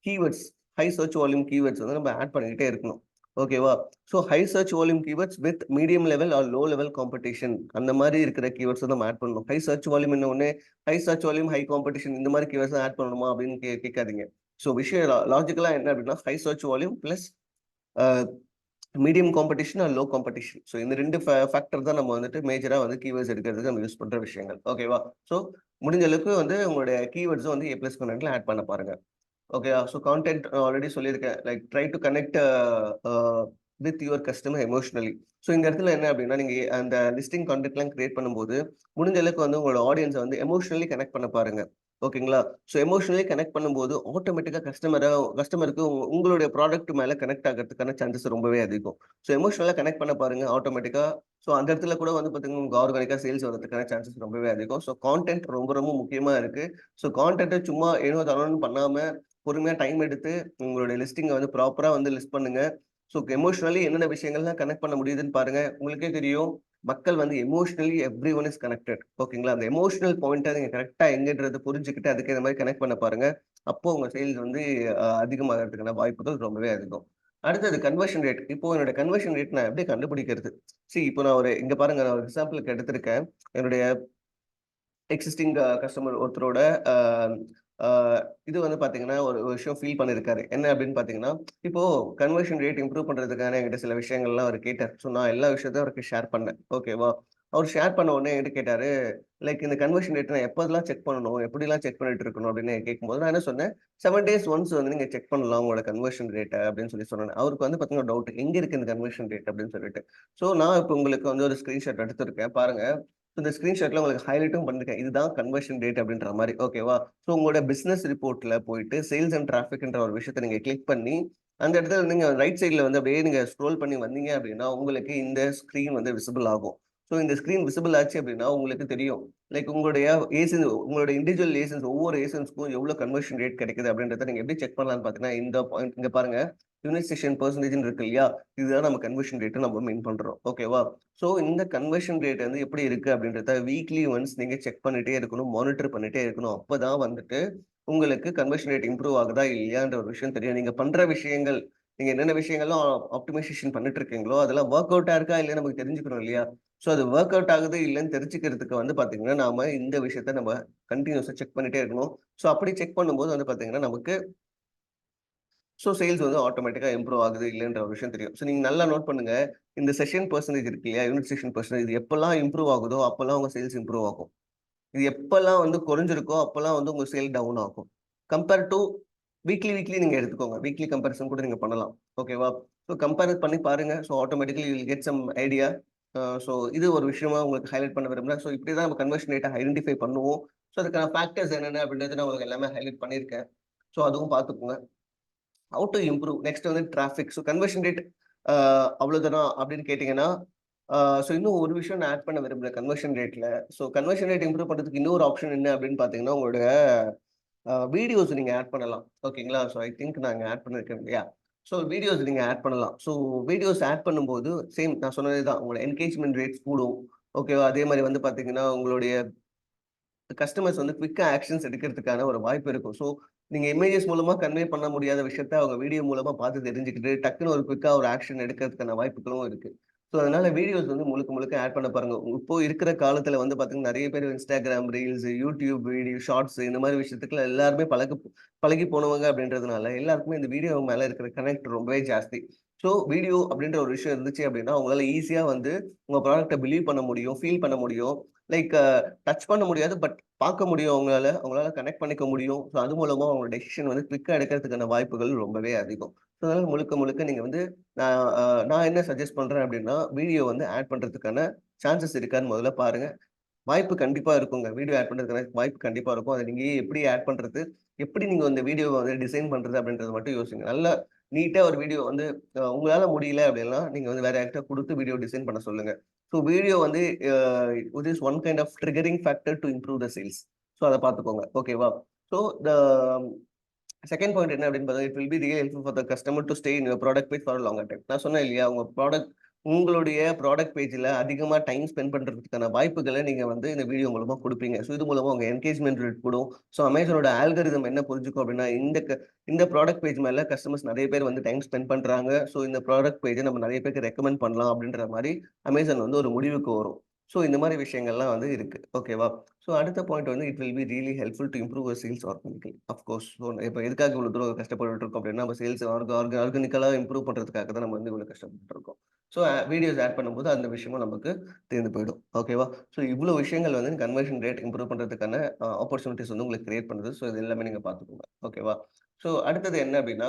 keywords, high search volume keywords வந்து நம்ம ஆட் பண்ணிக்கிட்டே இருக்கணும். ஓகேவா? So high search volume keywords with medium level or low level competition அந்த மாரி இருக்கிற கீவேர்ட்ஸ நம்ம ஆட் பண்ணணும். ஹை சர்ச் வால்யூம்ன்ன உடனே, high search volume, high competition இந்த மாரி கீவேர்ட்ஸ் ஆட் பண்ணணுமா அப்படின்னு கேட்காதீங்க. ஸோ விஷயம் லாஜிக்கலா என்ன அப்படின்னா, high search volume plus uh medium competition or low competition. So இந்த 2 ஃபேக்டர் தான் நம்ம வந்துட்டு மேஜரா வந்து கீவேர்ட்ஸ் எடுக்கிறதுக்கு நம்ம யூஸ் பண்ற விஷயங்கள். ஓகேவா? ஸோ முடிஞ்ச அளவுக்கு வந்து உங்களுடைய கீவேர்ட்ஸ வந்து ஏ பிளஸ் கன்டென்ட்ல ஆட் பண்ண பாருங்க. ஓகேவா? ஸோ கான்டென்ட் ஆல்ரெடி சொல்லியிருக்கேன். Like try to connect uh with your customer emotionally. So இந்த இடத்துல என்ன அப்டின்னா, நீங்க அந்த லிஸ்டிங் கான்டென்ட்லாம் கிரியேட் பண்ணும்போது, முடிஞ்ச அளவுக்கு வந்து உங்களோட ஆடியன்ஸ வந்து எமோஷனலி கனெக்ட் பண்ண பாருங்க. ஓகேங்களா? ஸோ எமோஷனலி கனெக்ட் பண்ணும்போது, ஆட்டோமேட்டிக்கா கஸ்டமருக்கு உங்களுடைய ப்ராடக்ட் மேல கனெக்ட் ஆகுறதுக்கான சான்சஸ் ரொம்பவே அதிகம். ஸோ எமோஷனலா கனெக்ட் பண்ண பாருங்க. ஆட்டோமேட்டிக்கா ஸோ அந்த இடத்துல கூட வந்து பார்த்தீங்கன்னா, உங்களுக்கு ஆர்கானிக்கா சேல்ஸ் வரதுக்கான சான்சஸ் ரொம்பவே அதிகம். ஸோ கான்டென்ட் ரொம்ப ரொம்ப முக்கியமா இருக்கு. ஸோ கான்டென்ட்ட சும்மா ஏனோ தானோன்னு பண்ணாம பொறுமையா டைம் எடுத்து உங்களுடைய லிஸ்டிங்க வந்து ப்ராப்பரா வந்து லிஸ்ட் பண்ணுங்க. ஸோ எமோஷனலி என்னென்ன விஷயங்கள்லாம் கனெக்ட் பண்ண முடியுதுன்னு பாருங்க. உங்களுக்கே தெரியும். மக்கள் வந்து emotionally every one is connected. ஓகேங்களா? அந்த எமோஷனல் பாயிண்ட்ட நீங்க கரெக்ட்டா எங்கன்றத புரிஞ்சுக்கிட்டு அதுக்கு ஏத்த மாரி கனெக்ட் பண்ண பாருங்க. அப்போ உங்க சேல்ஸ் வந்து அதிகமாகறதுக்கான வாய்ப்புகள் ரொம்பவே அதிகம். அடுத்தது கன்வர்ஷன் ரேட். இப்போ என்னோட கன்வர்ஷன் ரேட் நான் எப்படி கண்டுபிடிக்கிறது? இப்போ நான் இங்க பாருங்க நான் ஒரு எக்ஸாம்பிளுக்கு எடுத்திருக்கேன். என்னுடைய எக்ஸிஸ்டிங் கஸ்டமர் ஒருத்தரோட அ அ இது வந்து பார்த்தீங்கன்னா, ஒரு ஒரு விஷயம் ஃபீல் பண்ணியிருக்காரு. என்ன அப்படின்னு பார்த்தீங்கன்னா, இப்போ கன்வர்ஷன் ரேட் இம்ப்ரூவ் பண்றதுக்கான என்கிட்ட சில விஷயங்கள்லாம் அவரு கேட்டார். ஸோ நான் எல்லா விஷயத்தையும் அவருக்கு ஷேர் பண்ணேன். ஓகேவா? அவர் ஷேர் பண்ண உடனே என்கிட்ட கேட்டாரு, லைக் இந்த கன்வர்ஷன் ரேட் நான் எப்போதெல்லாம் செக் பண்ணணும்? எப்படிலாம் செக் பண்ணிட்டு இருக்கணும்? அப்படின்னு கேட்கும்போது நான் என்ன சொன்னேன், 7 டேஸ் ஒன்ஸ் வந்து நீங்க செக் பண்ணலாம் உங்களோட கன்வர்ஷன் ரேட்ட அப்படின்னு சொன்னேன். அவருக்கு வந்து பார்த்தீங்கன்னா டவுட். எங்க இருக்கு இந்த கன்வர்ஷன் ரேட் அப்படின்னு சொல்லிட்டு. ஸோ நான் இப்ப உங்களுக்கு வந்து ஒரு ஸ்கிரீன்ஷாட் எடுத்திருக்கேன். பாருங்க. இந்த ஸ்கிரீன்ஷாட்ல உங்களுக்கு ஹைலைட்டும் பண்ணிருக்கேன். இதுதான் கன்வர்ஷன் ரேட் அப்படின்ற மாரி. ஓகேவா? ஸோ உங்களோட பிசினஸ் ரிப்போர்ட்ல போயிட்டு சேல்ஸ் அண்ட் டிராஃபிக்ன்ற ஒரு விஷயத்த நீங்க கிளிக் பண்ணி, அந்த இடத்துல நீங்க ரைட் சைட்ல வந்து அப்படியே நீங்க ஸ்க்ரோல் பண்ணி வந்தீங்க அப்படின்னா, உங்களுக்கு இந்த ஸ்க்ரீன் வந்து விசிபிள் ஆகும். ஸோ இந்த ஸ்க்ரீன் விசிபிள் ஆச்சு அப்படின்னா, உங்களுக்கு தெரியும். லைக் உங்களுடைய உங்களுடைய இண்டிவிஜுவல் ஏஜென்ட்ஸ் ஒவ்வொரு ஏஜென்ட்ஸ்க்கும் எவ்வளோ கன்வர்ஷன் ரேட் கிடைக்குது அப்படின்றத நீங்க எப்படி செக் பண்ணலாம்ன்னு பார்த்தீங்கன்னா, இந்த பாயிண்ட் இங்க பாருங்க. யூனிசேஷன் பெர்சன்டேஜ்ன்னு இருக்கு இல்லையா? இதுதான் நம்ம கன்வர்ஷன் ரேட் நம்ம மீன் பண்றோம். ஓகேவா? ஸோ இந்த கன்வர்ஷன் ரேட் வந்து எப்படி இருக்கு அப்படின்றத வீக்லி ஒன்ஸ் நீங்க செக் பண்ணிட்டே இருக்கணும். மானிட்டர் பண்ணிட்டே இருக்கணும். அப்பதான் வந்துட்டு உங்களுக்கு கன்வர்ஷன் ரேட் இம்ப்ரூவ் ஆகுதா இல்லையான்ற ஒரு விஷயம் தெரியும். நீங்க பண்ற விஷயங்கள், நீங்க என்னென்ன விஷயங்கள்லாம் ஆப்டிமைசேஷன் பண்ணிட்டு இருக்கீங்களோ, அதெல்லாம் வொர்க் அவுட்டா இருக்கா இல்லையான்னு நமக்கு தெரிஞ்சுக்கணும் இல்லையா? ஸோ அது வொர்க் அவுட் ஆகுது இல்லன்னு தெரிஞ்சுக்கிறதுக்கு வந்து பார்த்தீங்கன்னா, நாம இந்த விஷயத்த நம்ம கன்டினியூஸா செக் பண்ணிட்டே இருக்கணும். ஸோ அப்படி செக் பண்ணும்போது வந்து பார்த்தீங்கன்னா, நமக்கு சேல்ஸ் வந்து ஆட்டோமேட்டிக்கா இம்ப்ரூவ் ஆகுது இல்லன்ற ஒரு விஷயம் தெரியும். நீங்க நல்லா நோட் பண்ணுங்க. இந்த செஷன் பெர்சன்டேஜ் இருக்கு இல்லையா? யூனிட் செஷன் பெர்சன்டேஜ் இது எப்பல்லாம் இம்ப்ரூவ் ஆகுதோ, அப்பல்லாம் உங்க சேல்ஸ் இம்ப்ரூவ் ஆகும். இது எப்பல்லாம் வந்து குறைஞ்சிருக்கோ, அப்பல்லாம் வந்து உங்க சேல் டவுன் ஆகும். கம்பேர் டூ வீக்லி நீங்க எடுத்துக்கோங்க. வீக்லி கம்பேரிசன் கூட நீங்க பண்ணலாம். ஓகேவா? கம்பேர் பண்ணி பாருங்க. Automatically you will get some idea. இது ஒரு விஷயமா உங்களுக்கு ஹைலைட் பண்ண விரும்புறேன். இப்படி தான் நம்ம கன்வர்ஷன் ரேட்ட ஐடென்டிஃபை பண்ணுவோம். அதுக்கான ஃபேக்டர்ஸ் என்னென்ன அப்படின்றத நான் உங்களுக்கு எல்லாமே ஹைலைட் பண்ணியிருக்கேன். அதுவும் பார்த்துக்கோங்க. How to improve? நெக்ஸ்ட் வந்து டிராஃபிக். கன்வர்ஷன் ரேட் அ அவ்வளோதானா அப்படின்னு கேட்டீங்கன்னா, அ இன்னும் ஒரு விஷயம் நான் ஆட் பண்ண விரும்புறேன் கன்வர்ஷன் ரேட்ல. கன்வர்ஷன் ரேட் இம்ப்ரூவ் பண்றதுக்கு இன்னொரு ஆப்ஷன் என்ன அப்படின்னு பார்த்தீங்கன்னா, உங்களோட வீடியோஸ் நீங்க ஆட் பண்ணலாம். ஓகேங்களா? ஐ திங்க் நான் இங்க ஆட் பண்ணியிருக்கேன் இல்லையா? வீடியோஸ் நீங்க ஆட் பண்ணலாம். வீடியோஸ் ஆட் பண்ணும்போது சேம் நான் சொன்னதே தான். உங்களோட என்கேஜ்மென்ட் ரேட்ஸ் கூடும். ஓகேவா? அதே மாரி வந்து பார்த்தீங்கன்னா, உங்களுடைய கஸ்டமர்ஸ் வந்து குயிக்கா ஆக்ஷன்ஸ் எடுக்கிறதுக்கான ஒரு வாய்ப்பு இருக்கும். நீங்க இமேஜஸ் மூலமா கன்வே பண்ண முடியாத விஷயத்த அவங்க வீடியோ மூலமா பார்த்து தெரிஞ்சுக்கிட்டு, டக்குனு ஒரு குயிக்கா ஒரு ஆக்ஷன் எடுக்கிறதுக்கான வாய்ப்புகளும் இருக்கு. அதனால வீடியோஸ் வந்து முழுக்க முழுக்க ஆட் பண்ண பாருங்க. இப்போ இருக்கிற காலத்துல வந்து பார்த்தீங்கன்னா, நெறைய பேர் Instagram reels, YouTube video, shorts இந்த மாரி விஷயத்துக்குலாம் எல்லாருமே பழகி போனவங்க அப்படின்றதுனால, எல்லாருக்குமே இந்த வீடியோ மேல இருக்கிற கனெக்ட் ரொம்பவே ஜாஸ்தி. வீடியோ அப்படின்ற ஒரு விஷயம் இருந்துச்சு அப்படின்னா, உங்களால ஈஸியா வந்து உங்க ப்ராடக்ட்ட பிலீவ் பண்ண முடியும், ஃபீல் பண்ண முடியும். லைக் டச் பண்ண முடியாது. பட் பார்க்க முடியும் அவங்களால. அவங்களால கனெக்ட் பண்ணிக்க முடியும். அது மூலமா அவங்க டெசிஷன் வந்து குயிக்கா எடுக்கிறதுக்கான வாய்ப்புகள் ரொம்பவே அதிகம். அதனால முழுக்க முழுக்க நீங்க வந்து நான் நான் என்ன சஜெஸ்ட் பண்றேன் அப்டின்னா, வீடியோ வந்து ஆட் பண்றதுக்கான சான்சஸ் இருக்கான்னு முதல்ல பாருங்க. வாய்ப்பு கண்டிப்பா இருக்குங்க. வீடியோ ஆட் பண்றதுக்கான வாய்ப்பு கண்டிப்பா இருக்கும். அத நீங்க எப்படி ஆட் பண்றது? எப்படி நீங்க அந்த வீடியோவ வந்து டிசைன் பண்றது? அப்படின்றத மட்டும் யோசிங்க. நல்லா நீட்டா ஒரு வீடியோ வந்து உங்களால முடியல அப்படின்னா, நீங்க வந்து வேற யார்கிட்ட குடுத்து வீடியோ டிசைன் பண்ண சொல்லுங்க. வீடியோ வந்து uh it is one kind of triggering factor to improve the sales. அத பார்த்துக்கோங்க. ஓகேவா? ஸோ த செகண்ட் பாயிண்ட் என்ன அப்படின்னு பார்த்தா, it will be really helpful for the customer to stay in your product page for a longer time. நான் சொன்னேன் இல்லையா? உங்களுடைய ப்ராடக்ட் பேஜ்ல அதிகமா டைம் ஸ்பெண்ட் பண்றதுக்கான வாய்ப்புகள நீங்க வந்து இந்த வீடியோ மூலமா குடுப்பீங்க. இது மூலமா உங்க என்கேஜ்மென்ட் ரேட் கூடும். Amazonோட ஆல்காரிதம் என்ன புரிஞ்சுக்கும் அப்படின்னா, இந்த ப்ராடக்ட் பேஜ் மேல கஸ்டமர்ஸ் நெறைய பேர் வந்து டைம் ஸ்பெண்ட் பண்றாங்க. இந்த ப்ராடக்ட் பேஜ நம்ம நெறைய பேருக்கு ரெக்கமெண்ட் பண்ணலாம் அப்படின்ற மாரி Amazon வந்து ஒரு முடிவுக்கு வரும். இந்த மாரி விஷயங்கள்லாம் வந்து இருக்கு. ஓகேவா? அடுத்த பாயிண்ட் வந்து it will be really helpful to improve your sales organically. Of course. இப்ப எதுக்காக இவ்வளவு தூரம் கஷ்டப்பட்டுட்டு இருக்கோம் அப்படின்னா, நம்ம சேல்ஸ் ஆர்கானிக்கலா இம்ப்ரூவ் பண்றதுக்காக தான் நம்ம வந்து இவ்வளவு கஷ்டப்பட்டுட்டு இருக்கோம். வீடியோஸ் ஆட் பண்ணும்போது அந்த விஷயமும் நமக்கு தீர்ந்து போயிடும். ஓகேவா? இவ்ளோ விஷயங்கள் வந்து கன்வர்ஷன் ரேட் இம்ப்ரூவ் பண்றதுக்கான ஆப்பர்ச்சுனிட்டீஸ் வந்து உங்களுக்கு கிரியேட் பண்ணுது. இது எல்லாமே நீங்க பார்த்துக்கோங்க. ஓகேவா? அடுத்தது என்ன அப்படின்னா,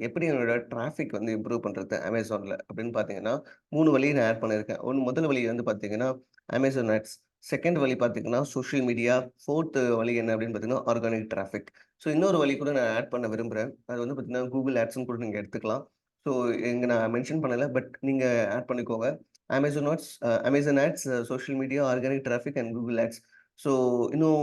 எப்படி என்னோட டிராஃபிக் வந்து இம்ப்ரூவ் பண்றது Amazonல அப்படின்னு பார்த்தீங்கன்னா, 3 வழி நான் ஆட் பண்ணியிருக்கேன். முதல் வழி வந்து பார்த்தீங்கன்னா, Amazon ஆட்ஸ். 2ண்ட் வழி பார்த்தீங்கன்னா, சோசியல் மீடியா. 4த் வழி என்ன அப்படின்னு பார்த்தீங்கன்னா, ஆர்கானிக் டிராஃபிக். இன்னொரு வழி கூட நான் ஆட் பண்ண விரும்புறேன். அது வந்து பார்த்தீங்கன்னா, Google ஆட்ஸ்ன்னு கூட நீங்க எடுத்துக்கலாம். ஸோ இங்க நான் மென்ஷன் பண்ணல. பட் நீங்க ஆட் பண்ணிக்கோங்க. Amazon ads, social media, organic traffic and Google ads. So இன்னும்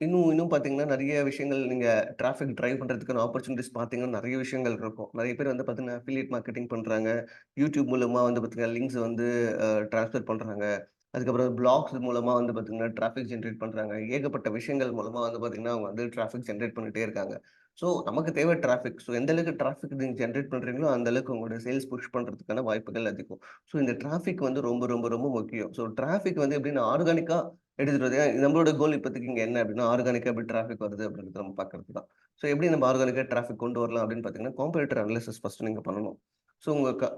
இன்னும் இன்னும் பார்த்தீங்கன்னா, நெறைய விஷயங்கள் நீங்க டிராஃபிக் டிரைவ் பண்றதுக்கான ஆப்பர்ச்சுனிட்டீஸ் பார்த்தீங்கன்னா, நெறைய விஷயங்கள் இருக்கும். நெறைய பேர் வந்து பார்த்தீங்கன்னா, அஃபிலியேட் மார்க்கெட்டிங் பண்றாங்க. YouTube மூலமா வந்து பார்த்தீங்கன்னா, லிங்க்ஸ் வந்து ட்ரான்ஸ்ஃபர் பண்றாங்க. அதுக்கப்புறம் பிளாக்ஸ் மூலமா வந்து பார்த்தீங்கன்னா, டிராஃபிக் ஜெனரேட் பண்றாங்க. ஏகப்பட்ட விஷயங்கள் மூலமா வந்து பார்த்தீங்கன்னா, அவங்க வந்து டிராஃபிக் ஜெனரேட் பண்ணிட்டே இருக்காங்க. நமக்கு தேவை டிராஃபிக். எந்த அளவுக்கு டிராஃபிக் நீங்க ஜெனரேட் பண்றீங்களோ, அந்த அளவுக்கு உங்களுடைய சேல்ஸ் புஷ் பண்றதுக்கான வாய்ப்புகள் அதிகம். இந்த டிராஃபிக் வந்து ரொம்ப, ரொம்ப, ரொம்ப முக்கியம். டிராஃபிக் வந்து எப்படின்னா ஆர்கானிக்கா எடுத்துட்டு வருது. நம்மளோட கோல் இப்போதைக்கு இங்க என்ன அப்படின்னா, ஆர்கானிக்கா எப்படி டிராஃபிக் வருது அப்படின்றத நம்ம பார்க்கறது தான். எப்படி நம்ம ஆர்கானிக்கா டிராஃபிக் கொண்டு வரலாம் அப்படின்னு பார்த்தீங்கன்னா, காம்படிட்டர் அனாலிசிஸ் ஃபர்ஸ்ட் நீங்க பண்ணணும். ஸோ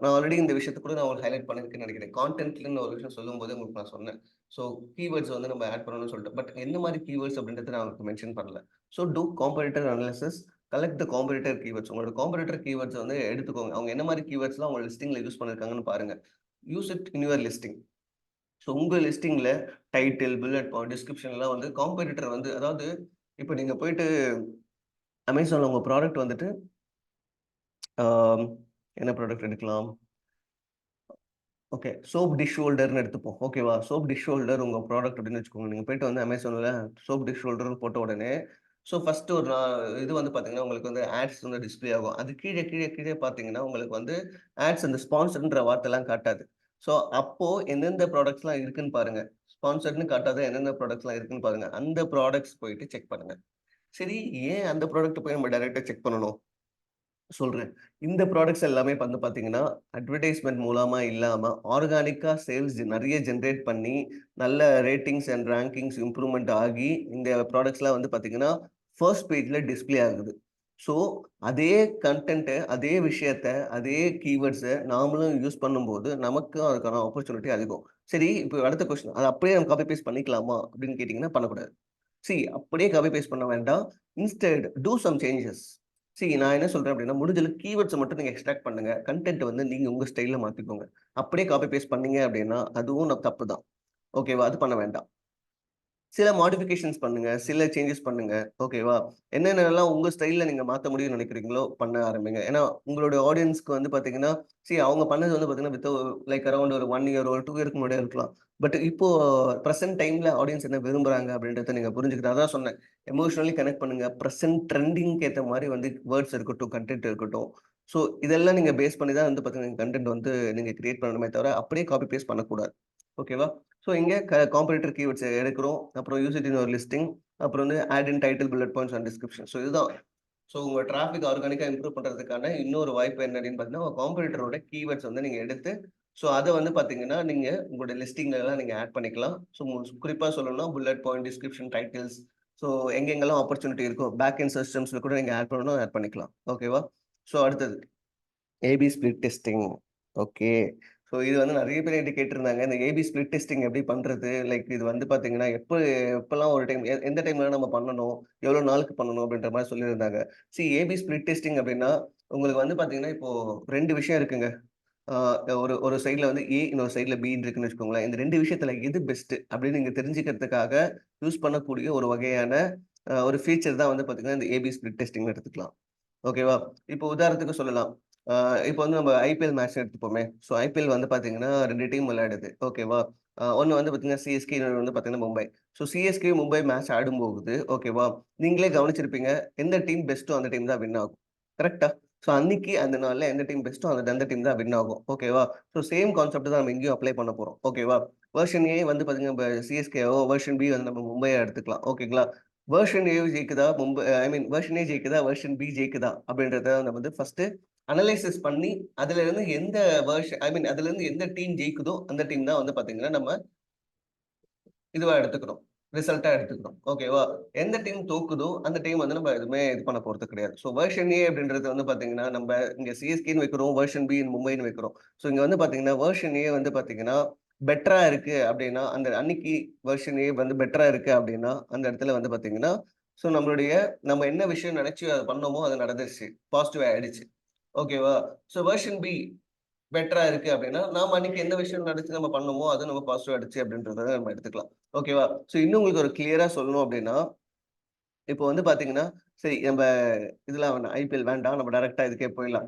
நான் ஆல்ரெடி இந்த விஷயத்த கூட நான் உங்களுக்கு ஹைலைட் பண்ணியிருக்கேன்னு நினைக்கிறேன். கான்டென்ட்லன்னு ஒரு விஷயம் சொல்லும்போது உங்களுக்கு நான் சொன்னேன். ஸோ கீவேர்ட்ஸ் வந்து நம்ம ஆட் பண்ணணும்னு சொல்லிட்டு. பட் என்ன மாரி கீவேர்ட்ஸ் அப்படின்றத நான் உங்களுக்கு மென்ஷன் பண்ணல. So do comparator analysis, collect the comparator keywords. உங்களோட காம்பரேட்டர் கீவேர்ட்ஸ் வந்து எடுத்துக்கோங்க. அவங்க என்ன மாரி கீவேர்ட்ஸ்லாம் உங்க லிஸ்டிங்ல யூஸ் பண்ணியிருக்காங்கன்னு பாருங்க. Use it in your listing. So உங்க லிஸ்டிங்ல டைட்டில், புல்லட் பாயிண்ட், டிஸ்கிரிப்ஷன்லாம் வந்து காம்படிட்டர் வந்து அதாவது இப்ப நீங்க போயிட்டு Amazonல உங்க ப்ராடக்ட் வந்துட்டு ஆம், என்ன ப்ராடக்ட் எடுக்கலாம்? ஓகே. சோப் டிஷ் ஹோல்டர்ன்னு எடுத்துப்போம். ஓகேவா? சோப் டிஷ் ஹோல்டர் உங்க ப்ராடக்ட் அப்படின்னு வச்சுக்கோங்க. நீங்க போயிட்டு வந்து Amazonல சோப் டிஷ் ஹோல்டர்ன்னு போட்ட உடனே, ஸோ ஃபர்ஸ்ட் ஒரு இது வந்து பார்த்தீங்கன்னா, உங்களுக்கு வந்து ஆட்ஸ் வந்து டிஸ்ப்ளே ஆகும். அது கீழ கீழ கீழ பார்த்தீங்கன்னா, உங்களுக்கு வந்து ஆட்ஸ் அந்த ஸ்பான்சர்ட்ன்ற வார்த்தைலாம் காட்டாது. ஸோ அப்போ எந்தெந்த ப்ராடக்ட்ஸ்லாம் இருக்குன்னு பாருங்க. ஸ்பான்சர்ட்ன்னு காட்டாத எந்தெந்த ப்ராடக்ட்ஸ்லாம் இருக்குன்னு பாருங்க. அந்த ப்ராடக்ட்ஸ் போயிட்டு செக் பண்ணுங்க. சரி, ஏன் அந்த ப்ராடக்ட்ட போய் நம்ம டைரக்ட்டா செக் பண்ணணும்? சொல்றேன். இந்த ப்ராடக்ட்ஸ் எல்லாமே வந்து பார்த்தீங்கன்னா, அட்வர்டைஸ்மென்ட் மூலமா இல்லாம, ஆர்கானிக்கா சேல்ஸ் நெறைய ஜெனரேட் பண்ணி, நல்ல ரேட்டிங்ஸ் அண்ட் ரேங்கிங்ஸ் இம்ப்ரூவ்மென்ட் ஆகி, இந்த ப்ராடக்ட்ஸ்லாம் வந்து பார்த்தீங்கன்னா, ஃபர்ஸ்ட் பேஜ்ல டிஸ்ப்ளே ஆகுது. ஸோ, அதே கன்டென்ட்ட, அதே விஷயத்த, அதே கீவேர்ட்ஸ நாமளும் யூஸ் பண்ணும்போது, நமக்கும் அதுக்கான ஆப்பர்ச்சுனிட்டி அதிகம். சரி, இப்போ அடுத்த கொஸ்டின். அத அப்படியே நம்ம காப்பி பேஸ்ட் பண்ணிக்கலாமா? அப்படின்னு கேட்டீங்கன்னா, பண்ணக்கூடாது. அப்படியே காப்பி பேஸ்ட் பண்ண வேண்டாம். Instead do some changes. நான் என்ன சொல்றேன் அப்படின்னா, முடிஞ்ச அளவுக்கு கீவேர்ட்ஸ மட்டும் நீங்க எக்ஸ்ட்ராக்ட் பண்ணுங்க. கன்டென்ட் வந்து நீங்க உங்க ஸ்டைல்ல மாத்திக்கோங்க. அப்படியே காப்பி பேஸ்ட் பண்ணீங்க அப்படின்னா, அதுவும் தப்பு தான். ஓகேவா? அது பண்ண வேண்டாம். சில மாடிஃபிகேஷன்ஸ் பண்ணுங்க. சில சேஞ்சஸ் பண்ணுங்க. ஓகேவா? என்னென்னலாம் உங்க ஸ்டைல்ல நீங்க மாத்த முடியும்னு நெனைக்கிறீங்களோ, பண்ண ஆரம்பிங்க. ஏன்னா, உங்களுடைய ஆடியன்ஸ்க்கு வந்து பார்த்தீங்கன்னா, அவங்க பண்ணது வந்து பார்த்தீங்கன்னா, லைக் அரவுண்ட் ஒரு 1 இயர், ஒரு 2 இயர்க்கு முன்னாடியே இருக்கலாம். பட் இப்போ பிரசன்ட் டைம்ல ஆடியன்ஸ் என்ன விரும்புறாங்க அப்படின்றத நீங்க புரிஞ்சுக்கிட்டு அதான் சொன்னேன். எமோஷனலி கனெக்ட் பண்ணுங்க. பிரசன்ட் ட்ரெண்டிங்க்கு ஏத்த மாரி வந்து வேர்ட்ஸ் இருக்கட்டும், கன்டென்ட் இருக்கட்டும். ஸோ இதெல்லாம் நீங்க பேஸ் பண்ணி தான் வந்து பார்த்தீங்கன்னா, கன்டென்ட் வந்து நீங்க கிரியேட் பண்ணணுமே தவிர, அப்படியே காப்பி பேஸ்ட் பண்ணக்கூடாது. ஓகேவா? ஸோ இங்க காம்படிட்டர் கீவேர்ட்ஸ் எடுக்கிறோம். அப்புறம் use it in your listing. அப்புறம் வந்து add in title, bullet points and description. So இதுதான். ஸோ உங்க டிராஃபிக் ஆர்கானிக்கா இம்ப்ரூவ் பண்றதுக்கான இன்னொரு வாய்ப்பு என்ன அப்படின்னு பார்த்தீங்கன்னா, உங்க காம்படிட்டரோட கீவேர்ட்ஸ் வந்து நீங்க எடுத்து, ஸோ அத வந்து பார்த்தீங்கன்னா, நீங்க உங்களுடைய லிஸ்டிங்லலாம் நீங்க ஆட் பண்ணிக்கலாம். ஸோ குறிப்பா சொல்லணும்னா bullet point, description, titles. So எங்கெங்கெல்லாம் ஆப்பர்ச்சுனிட்டி இருக்கோ, பேக் எண்ட் சிஸ்டம்ஸ்ல கூட நீங்க ஆட் பண்ணணும்னா ஆட் பண்ணிக்கலாம். ஓகேவா? ஸோ அடுத்தது. AB split testing. Okay. So இது வந்து நெறைய பேர் என்ட்ட கேட்டிருந்தாங்க. இந்த ஏபி ஸ்ப்ளிட் டெஸ்டிங் எப்படி பண்றது? லைக் இது வந்து பார்த்தீங்கன்னா, எப்பலாம் ஒரு டைம் எந்த டைம்ல நம்ம பண்ணணும்? எவ்வளோ நாளுக்கு பண்ணணும்? அப்படின்ற மாரி சொல்லியிருந்தாங்க. ஏபி ஸ்ப்ளிட் டெஸ்டிங் அப்படின்னா, உங்களுக்கு வந்து பார்த்தீங்கன்னா, இப்போ 2 விஷயம் இருக்குங்க. ஆ ஒரு ஒரு சைட்ல வந்து ஏ, இன்னொரு சைட்ல பின்னு இருக்குன்னு வச்சுக்கோங்களேன். இந்த 2 விஷயத்துல எது பெஸ்ட் அப்படின்னு நீங்க தெரிஞ்சுக்கிறதுக்காக யூஸ் பண்ணக்கூடிய ஒரு வகையான ஒரு ஃபீச்சர் தான் வந்து பார்த்தீங்கன்னா, இந்த ஏபி ஸ்ப்ளிட் டெஸ்டிங்ன்னு எடுத்துக்கலாம். ஓகேவா? இப்போ உதாரணத்துக்கு சொல்லலாம். ஆ இப்போ வந்து நம்ம ஐபிஎல் மேட்ச் எடுத்துப்போமே. ஐபிஎல் வந்து பார்த்தீங்கன்னா 2 டீம் விளையாடுது. ஓகேவா? ஒண்ணு வந்து பார்த்தீங்கன்னா சிஎஸ்கே, இன்னொன்னு வந்து பார்த்தீங்கன்னா மும்பை. சிஎஸ்கே, மும்பை மேட்ச் ஆடும்போது ஓகேவா? நீங்களே கவனிச்சிருப்பீங்க. எந்த டீம் பெஸ்ட்டோ அந்த டீம் தான் வின் ஆகும். கரெக்ட்டா? அன்னைக்கு அந்த நாள்ல எந்த டீம் பெஸ்ட்டோ அந்த டீம் தான் வின் ஆகும். ஓகேவா? சேம் கான்செப்ட் தான் நம்ம இங்கேயும் அப்ளை பண்ண போறோம். ஓகேவா? வெர்ஷன் ஏ வந்து பார்த்தீங்கன்னா, இப்ப சிஎஸ்கேவோ, வெர்ஷன் பி வந்து நம்ம மும்பையா எடுத்துக்கலாம். ஓகேங்களா? வெர்ஷன் ஏ ஜெயிக்குதா? ஐ மீன் வெர்ஷன் ஏ ஜெயிக்குதா? வெர்ஷன் பி ஜெயிக்குதா? அப்படின்றத நம்ம வந்து ஃபர்ஸ்ட்டு அனலைசிஸ் பண்ணி, அதுலருந்து எந்த ஐ மீன் அதுலருந்து எந்த டீம் ஜெயிக்குதோ, அந்த டீம் தான் வந்து பார்த்தீங்கன்னா, நம்ம இதுவா எடுத்துக்கிறோம். ரிசல்ட்டா எடுத்துக்கிறோம். ஓகேவா? எந்த டீம் தோக்குதோ, அந்த டீம் வந்து நம்ம எதுவுமே இது பண்ண போறது கிடையாது. வெர்ஷன் ஏ அப்படின்றது வந்து பார்த்தீங்கன்னா, நம்ப இங்க சிஎஸ்கேன்னு வைக்கிறோம். வெர்ஷன் பி மும்பைன்னு வைக்கிறோம். இங்க வந்து பார்த்தீங்கன்னா, வெர்ஷன் ஏ வந்து பார்த்தீங்கன்னா, பெட்டரா இருக்கு அப்படின்னா, அந்த அன்னைக்கு வெர்ஷன் ஏ வந்து பெட்டரா இருக்கு அப்படின்னா, அந்த இடத்துல வந்து பார்த்தீங்கன்னா, நம்ம என்ன விஷயம் நெனச்சு அத பண்ணோமோ, அது நடந்துருச்சு. பாசிட்டிவ் ஆயிடுச்சு. ஓகேவா? வெர்ஷன் பி பெட்டரா இருக்கு அப்டின்னா, நாம அன்னைக்கு எந்த விஷயம் நெனச்சு நம்ம பண்ணோமோ, அது நம்ம பாசிட்டிவா ஆயிடுச்சு அப்டின்றத நம்ம எடுத்துக்கலாம். ஓகேவா? இன்னும் உங்களுக்கு ஒரு கிளியரா சொல்லணும் அப்டின்னா, இப்போ வந்து பாத்தீங்கன்னா, சரி நம்ப இதெல்லாம் வேண்டாம். ஐபிஎல் வேண்டாம். நம்ம டைரக்ட்டா இதுக்கே போயிடலாம்.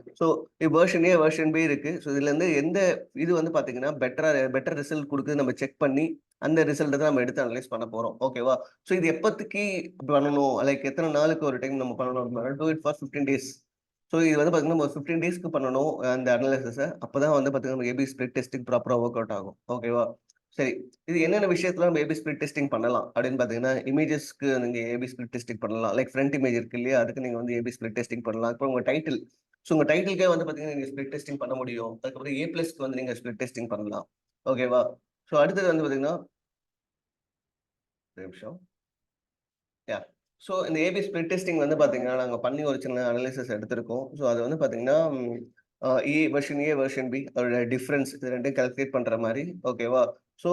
வெர்ஷன் ஏ, வெர்ஷன் பி இருக்கு. இதுலருந்து எந்த இது வந்து பாத்தீங்கன்னா, பெட்டர் ரிசல்ட் குடுக்குதுன்னு நம்ம செக் பண்ணி, அந்த ரிசல்ட்ட தான் நம்ம எடுத்து அனலைஸ் பண்ண போறோம். ஓகேவா? இது எப்பத்திக்கு பண்ணணும்? லைக் எத்தன நாளுக்கு ஒரு டைம் நம்ம பண்ணணும் அப்டின்னா, டூ இட் ஃபார் 15 டேஸ். இது வந்து பார்த்தீங்கன்னா, ஒரு 15 டேஸ்க்கு பண்ணணும். அந்த அனலைசிஸ. அப்பதான் வந்து பார்த்தீங்கன்னா, ஏபி ஸ்ப்ளிட் டெஸ்டிங் ப்ராப்பரா வொர்க் அவுட் ஆகும். ஓகேவா? சரி. இது என்னென்ன விஷயத்துல நம்ம ஏபி ஸ்ப்ளிட் டெஸ்டிங் பண்ணலாம் அப்படின்னு பார்த்தீங்கன்னா, இமேஜஸ்க்கு நீங்க ஏபி ஸ்ப்ளிட் டெஸ்டிங் பண்ணலாம். லைக் ஃப்ரண்ட் இமேஜ் இருக்கு இல்லையா? அதுக்கு நீங்க வந்து ஏபி ஸ்ப்ளிட் டெஸ்டிங் பண்ணலாம். அப்புறம் உங்க டைட்டில். உங்க டைட்டில்க்கே வந்து பார்த்தீங்கன்னா, நீங்க ஸ்ப்ளிட் டெஸ்டிங் பண்ண முடியும். அதுக்கப்புறம் ஏ பிளஸ்க்கு வந்து நீங்க ஸ்ப்ளிட் டெஸ்டிங் பண்ணலாம். ஓகேவா? அடுத்தது வந்து பார்த்தீங்கன்னா, ஒரு நிமிஷம். யாஹ்! இந்த ஏபி ஸ்ப்ளிட் டெஸ்டிங் வந்து பார்த்தீங்கன்னா, நாங்க பண்ணி ஒரு சின்ன அனலைசிஸ் எடுத்திருக்கோம். அது வந்து பார்த்தீங்கன்னா, ஏ, வெர்ஷன் பி அதோட டிஃபரன்ஸ் இது 2யும் கால்குலேட் பண்ற மாரி ஓகேவா? ஸோ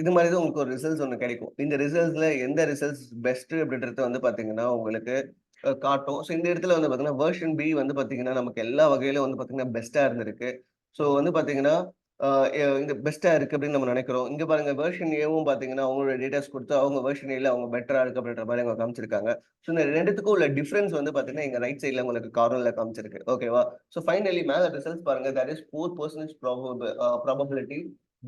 இது மாரி தான் உங்களுக்கு ஒரு ரிசல்ட்ஸ் ஒண்ணு கிடைக்கும். இந்த ரிசல்ட்ஸ்ல எந்த ரிசல்ட்ஸ் பெஸ்ட் அப்படின்றது வந்து பார்த்தீங்கன்னா, உங்களுக்கு காட்டும். ஸோ இந்த இடத்துல வந்து பார்த்தீங்கன்னா, வெர்ஷன் பி வந்து பார்த்தீங்கன்னா, நமக்கு எல்லா வகையிலும் வந்து பார்த்தீங்கன்னா, பெஸ்ட்டா இருந்திருக்கு. ஸோ வந்து பார்த்தீங்கன்னா, அ இந்த பெஸ்ட்டா இருக்கு அப்படின்னு நம்ம நினைக்கிறோம். இங்க பாருங்க வெர்ஷன் ஏவும் பார்த்தீங்கன்னா, அவங்களோட டேட்டாஸ் குடுத்து அவங்க வெர்ஷன் ஏல அவங்க பெட்டரா இருக்கு அப்படின்ற மாரி அவங்க காமிச்சிருக்காங்க. ஸோ இந்த 2த்துக்கும் உள்ள டிஃபரன்ஸ் வந்து பார்த்தீங்கன்னா, இங்க ரைட் சைட்ல உங்களுக்கு கார்னர்ல காமிச்சிருக்கு. ஓகேவா? ஸோ ஃபைனலி மேல ரிசல்ட்ஸ் பாருங்க. There is 4% probability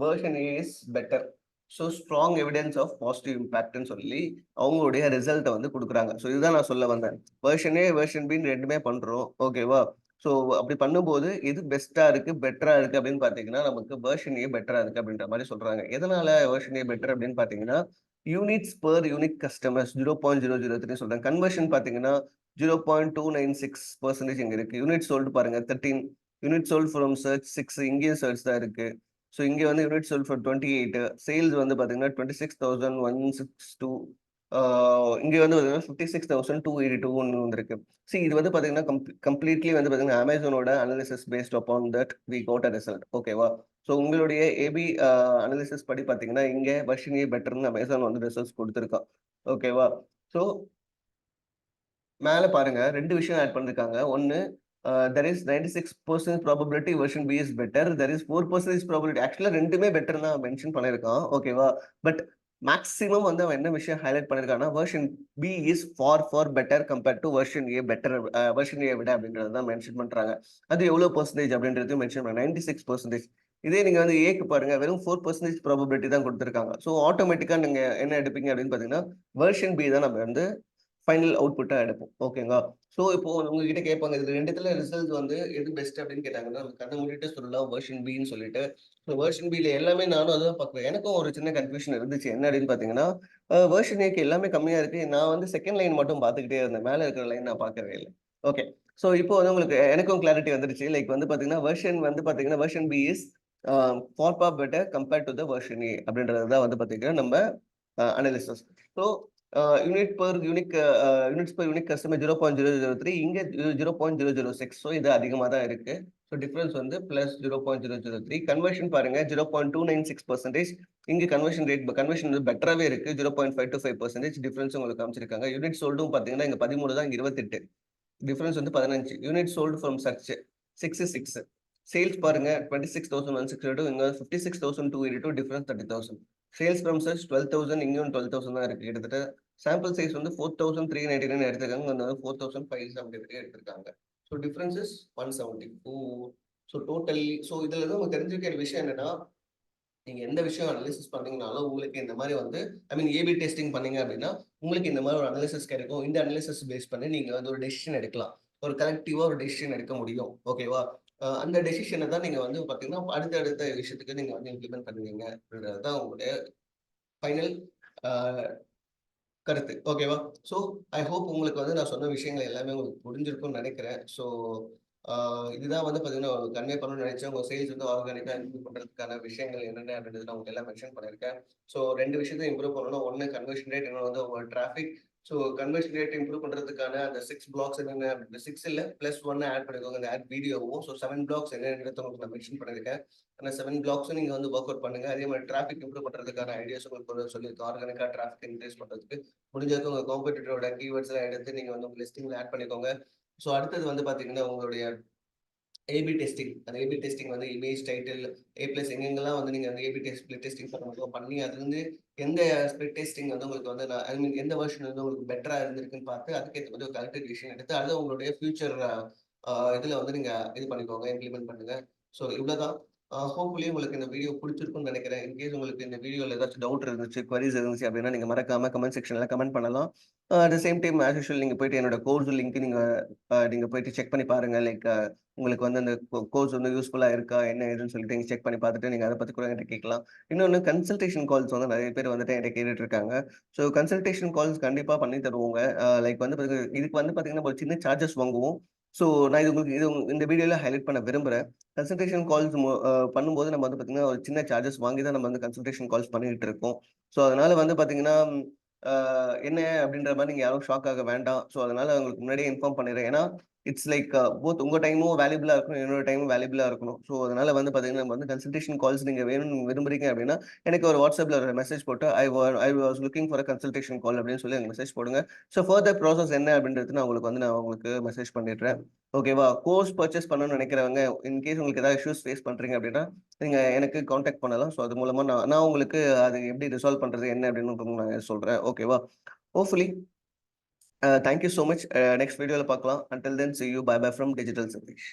version A is better. So strong evidence of positive இம்பாக்ட்ன்னு சொல்லி அவங்களுடைய ரிசல்ட்ட வந்து குடுக்குறாங்க. ஸோ இதுதான் நான் சொல்ல வந்தேன். வெர்ஷன் ஏ, வெர்ஷன் பின்னு 2மே பண்றோம். ஓகேவா? ஸோ அப்படி பண்ணும்போது எது பெஸ்ட்டா இருக்கு, பெட்டரா இருக்கு அப்படின்னு பார்த்தீங்கன்னா, நமக்கு வெர்ஷன் ஏ பெட்டரா இருக்கு அப்படின்ற மாரி சொல்றாங்க. எதனால வெர்ஷன் ஏ பெட்டர் அப்படின்னு பார்த்தீங்கன்னா, யூனிட்ஸ் பெர் யூனிக் கஸ்டமர்ஸ் 0.003 சொல்றேன். கன்வர்ஷன் பார்த்தீங்கன்னா 0.296% இங்க இருக்கு. யூனிட் சோல்டு பாருங்க 13. யூனிட் சோல்ட் ஃப்ரம் சர்ச் 6 இங்கேயும் சர்ச் தான் இருக்கு. ஸோ இங்க வந்து யூனிட் சோல்ட் ஃபார் 28 சேல்ஸ் வந்து பார்த்தீங்கன்னா 26,162 ஆ இங்க வந்து பார்த்தீங்கன்னா 56,282 வந்திருக்கு. இது வந்து பார்த்தீங்கன்னா, கம்ப்ளீட்லி வந்து பார்த்தீங்கன்னா, Amazonோட analysis based upon that we got a result. ஓகேவா? ஸோ உங்களுடைய ஏபி அனாலிசிஸ் படி பார்த்தீங்கன்னா, இங்க வெர்ஷன் ஏ பெட்டர்ன்னு Amazon வந்து ரிசல்ட்ஸ் குடுத்திருக்கான். ஓகேவா? ஸோ மேல பாருங்க 2 விஷயம் ஆட் பண்ணிருக்காங்க. ஒண்ணு there is 96% probability version B is better. There is 4% probability. ஆக்சுவலா 2மே பெட்டர்ன்னு தான் மென்ஷன் பண்ணியிருக்கான். ஓகேவா? பட் மேக்ஸிமம் வந்து அவன் என்ன விஷயம் ஹைலைட் பண்ணியிருக்கான்னா, version B is far better compared to version A better version A விட அப்படின்றத தான் மென்ஷன் பண்றாங்க. அது எவ்வளோ பெர்சன்டேஜ் அப்படின்றதையும் மென்ஷன் பண்ணாங்க. 96%. இதே நீங்க வந்து ஏக்கு பாருங்க வெறும் 4% ப்ராபபிலிட்டி தான் குடுத்திருக்காங்க. ஸோ ஆட்டோமேட்டிக்கா நீங்க என்ன எடுப்பீங்க அப்படின்னு பார்த்தீங்கன்னா, வெர்ஷன் பி தான் நம்ம வந்து ஃபைனல் அவுட்புட்டா எடுப்போம். ஓகேங்களா? ஸோ இப்போ உங்ககிட்ட கேட்பாங்க. இது 2த்துல ரிசல்ட் வந்து எது பெஸ்ட் அப்படின்னு கேட்டாங்கன்னா, நம்ம கண்ண மூடிட்டு சொல்லலாம் வெர்ஷன் பின்னு சொல்லிட்டு. ஸோ வெர்ஷன் பில எல்லாமே நானும் அதான் பார்க்குறேன். எனக்கும் ஒரு சின்ன கன்ஃப்யூஷன் இருந்துச்சு. என்ன அப்படின்னு பார்த்தீங்கன்னா, வெர்ஷன் ஏக்கு எல்லாமே கம்மியா இருக்கு. நான் வந்து 2ண்ட் லைன் மட்டும் பார்த்துக்கிட்டே இருந்தேன். மேல இருக்கிற லைன் நான் பார்க்கவே இல்ல. ஓகே. ஸோ இப்போ வந்து உங்களுக்கு எனக்கும் கிளாரிட்டி வந்துருச்சு. லைக் வந்து பார்த்தீங்கன்னா, version B is a far better compared to the version A அப்படின்றது தான் வந்து பார்த்தீங்கன்னா, நம்ம analysis. So unit per unique units per unique customer 0.003 இங்க 0.006 ஸோ இது அதிகமா தான் இருக்கு. ஸோ டிஃபரன்ஸ் வந்து பிளஸ் 0.003 கன்வர்ஷன் பாருங்க 0.296% இங்க கன்வர்ஷன் வந்து பெட்டராவே இருக்கு 0.525% டிஃபரன்ஸ் உங்களுக்கு காமிச்சிருக்காங்க. யூனிட் சோல்டும் பார்த்தீங்கன்னா இங்க 13 தான் இங்க 28 டிஃபரன்ஸ் வந்து 15 unit sold from search 6 sales பாருங்க 26,162 இங்க 56,282 டிஃபரன்ஸ் 30,000 சேல்ஸ் ஃப்ரம் சர்ச் 12,000 இங்கேயும் 12,000 தான் இருக்கு கிட்டத்தட்ட சாம்பிள் சைஸ் வந்து 4,399 எடுத்திருக்காங்க இங்க வந்து 4,573 எடுத்திருக்காங்க so difference is 174 so totally so இதுல இருந்து உங்களுக்கு தெரிஞ்சுக்கிற விஷயம் என்னன்னா நீங்க எந்த விஷயம் அனலைசிஸ் பண்ணீங்கனாலும் உங்களுக்கு இந்த மாதிரி வந்து ஏபி டெஸ்டிங் பண்ணீங்க அப்படின்னா உங்களுக்கு இந்த மாதிரி ஒரு அனலிசிஸ் கிடைக்கும். இந்த அனலிசிஸ் பேஸ் பண்ணி நீங்க வந்து ஒரு டெசிஷன் எடுக்கலாம். ஒரு கலெக்டிவா ஒரு டெசிஷன் எடுக்க முடியும். ஓகேவா? அந்த டெசிஷனை தான் நீங்க வந்து பாத்தீங்கன்னா அடுத்த விஷயத்துக்கு நீங்க வந்து இம்ப்ளிமெண்ட் பண்ணுவீங்க அப்படின்றது தான் உங்களுடைய ஃபைனல் கருத்து. ஓகேவா? ஸோ ஐ ஹோப் உங்களுக்கு வந்து நான் சொன்ன விஷயங்கள் எல்லாமே உங்களுக்கு புரிஞ்சிருக்கும்னு நினைக்கிறேன். ஸோ இதுதான் வந்து பார்த்தீங்கன்னா, கன்வே பண்ணணும்னு நினைச்சேன். உங்க சேல்ஸ் வந்து ஆர்கானிக்கா இம்ப்ரூவ் பண்றதுக்கான விஷயங்கள் என்னென்ன அப்படின்றத நான் உங்களுக்கு எல்லாம் மென்ஷன் பண்ணியிருக்கேன். ஸோ 2 விஷயத்த இம்ப்ரூவ் பண்ணணும். ஒண்ணு கன்வர்ஷன் ரேட், இன்னொன்னு வந்து உங்க traffic. So conversion rate improve பண்றதுக்கான அந்த 6 பிளாக்ஸ் என்னென்ன 6 இல்ல பிளஸ் 1 ஆட் பண்ணிக்கோங்க. அந்த ஆட் வீடியோவும். ஸோ 7 பிளாக்ஸ் என்னன்றத உங்களுக்கு நான் மென்ஷன் பண்ணியிருக்கேன். அந்த 7 பிளாக்ஸும் நீங்க வந்து ஒர்க் அவுட் பண்ணுங்க. அதே மாதிரி டிராஃபிக் இம்ப்ரூவ் பண்றதுக்கான ஐடியாஸ் உங்களுக்கு சொல்லியிருக்கேன். ஆர்கானிக்கா டிராஃபிக் இன்க்ரீஸ் பண்றதுக்கு. முடிஞ்ச வரைக்கும் உங்க காம்படிட்டரோட கீவேர்ட்ஸ் எல்லாம் எடுத்து நீங்க வந்து உங்க லிஸ்டிங்ல ஆட் பண்ணிக்கோங்க. ஸோ அடுத்தது வந்து பாத்தீங்கன்னா உங்களுடைய ஏபி டெஸ்டிங். அந்த ஏபி டெஸ்டிங் வந்து இமேஜ், டைட்டில், பிளஸ் எங்கெங்கெல்லாம் வந்து நீங்க அந்த ஏபி ஸ்ப்ளிட் டெஸ்டிங் பண்ண முடியுமோ பண்ணி அதுலருந்து எந்த ஸ்ப்ளிட் டெஸ்டிங் வந்து உங்களுக்கு வந்து எந்த வெர்ஷன் வந்து உங்களுக்கு பெட்டரா இருந்திருக்குன்னு பார்த்து அதுக்கேத்த மாதிரி ஒரு கரெக்ட் டிசிஷன் எடுத்து அது உங்களுடைய ஃபியூச்சர் இதுல வந்து நீங்க இது பண்ணிக்கோங்க, இம்ப்ளிமெண்ட் பண்ணுங்க. ஸோ இவ்வளவுதான். ஹோப்ஃபுல்லி உங்களுக்கு இந்த வீடியோ பிடிச்சிருக்கும்னு நினைக்கிறேன். இன்கேஸ் உங்களுக்கு இந்த வீடியோல ஏதாச்சும் டவுட் இருந்துச்சு, குவரீஸ் இருந்துச்சு அப்படின்னா நீங்க மறக்காம கமெண்ட் செக்ஷன்ல கமெண்ட் பண்ணலாம். At the same time as usual நீங்க போயிட்டு என்னோட கோர்ஸ் லிங்க் நீங்க போயிட்டு செக் பண்ணி பாருங்க. லைக் உங்களுக்கு வந்து அந்த கோர்ஸ் வந்து யூஸ்ஃபுல்லா இருக்கா? என்ன ஏதுன்னு சொல்லிட்டு நீங்க செக் பண்ணி பார்த்துட்டு நீங்க அத பத்தி கூட என்கிட்ட கேட்கலாம். இன்னொன்னு கன்சல்டேஷன் கால்ஸ் வந்து நெறைய பேர் வந்துட்டு என்கிட்ட கேட்டுட்டு இருக்காங்க. ஸோ கன்சல்டேஷன் கால்ஸ் கண்டிப்பா பண்ணி தருவோங்க. லைக் வந்து இதுக்கு வந்து பார்த்தீங்கன்னா, ஒரு சின்ன சார்ஜஸ் வாங்குவோம். ஸோ நான் இந்த வீடியோல ஹைலைட் பண்ண விரும்புறேன். கன்சல்டேஷன் கால்ஸ் பண்ணும்போது நம்ம வந்து பார்த்தீங்கன்னா, ஒரு சின்ன சார்ஜஸ் வாங்கி தான் நம்ம வந்து கன்சல்டேஷன் கால்ஸ் பண்ணிட்டு இருக்கோம். ஸோ அதனால வந்து பார்த்தீங்கன்னா, அ என்ன அப்படின்ற மாரி நீங்க யாரும் ஷாக் ஆக வேண்டாம். ஸோ அதனால உங்களுக்கு முன்னாடியே இன்ஃபார்ம் பண்ணிடுறேன். ஏன்னா இட்ஸ் லைக் போத் உங்க டைமும் வேல்யூபிளா இருக்கணும், என்னோட டைமும் வேல்யூபிளா இருக்கணும். ஸோ அதனால வந்து பார்த்தீங்கன்னா, நம்ம வந்து கன்சல்டேஷன் கால்ஸ் நீங்க வேணும்னு விரும்புறீங்க அப்படின்னா, எனக்கு ஒரு WhatsAppல ஒரு மெசேஜ் போட்டு I was looking for a consultation கால் அப்படின்னு சொல்லி எனக்கு மெசேஜ் போடுங்க. ஸோ ஃபர்தர் ப்ராசஸ் என்ன அப்படின்றது நான் உங்களுக்கு மெசேஜ் பண்ணிடுறேன். ஓகேவா? கோர்ஸ் பர்ச்சேஸ் பண்ணணும்னு நினைக்கிறவங்க, இன்கேஸ் உங்களுக்கு ஏதாவது இஷ்யூஸ் ஃபேஸ் பண்றீங்க அப்படின்னா, நீங்க எனக்கு கான்டாக்ட் பண்ணலாம். ஸோ அது மூலமா நான் நான் உங்களுக்கு அது எப்படி ரிசால்வ் பண்றது என்ன அப்படின்னு நான் சொல்றேன். ஓகேவா? Hopefully thank you so much. Next வீடியோல பார்க்கலாம். Until then see you. Bye bye from Digital Satish.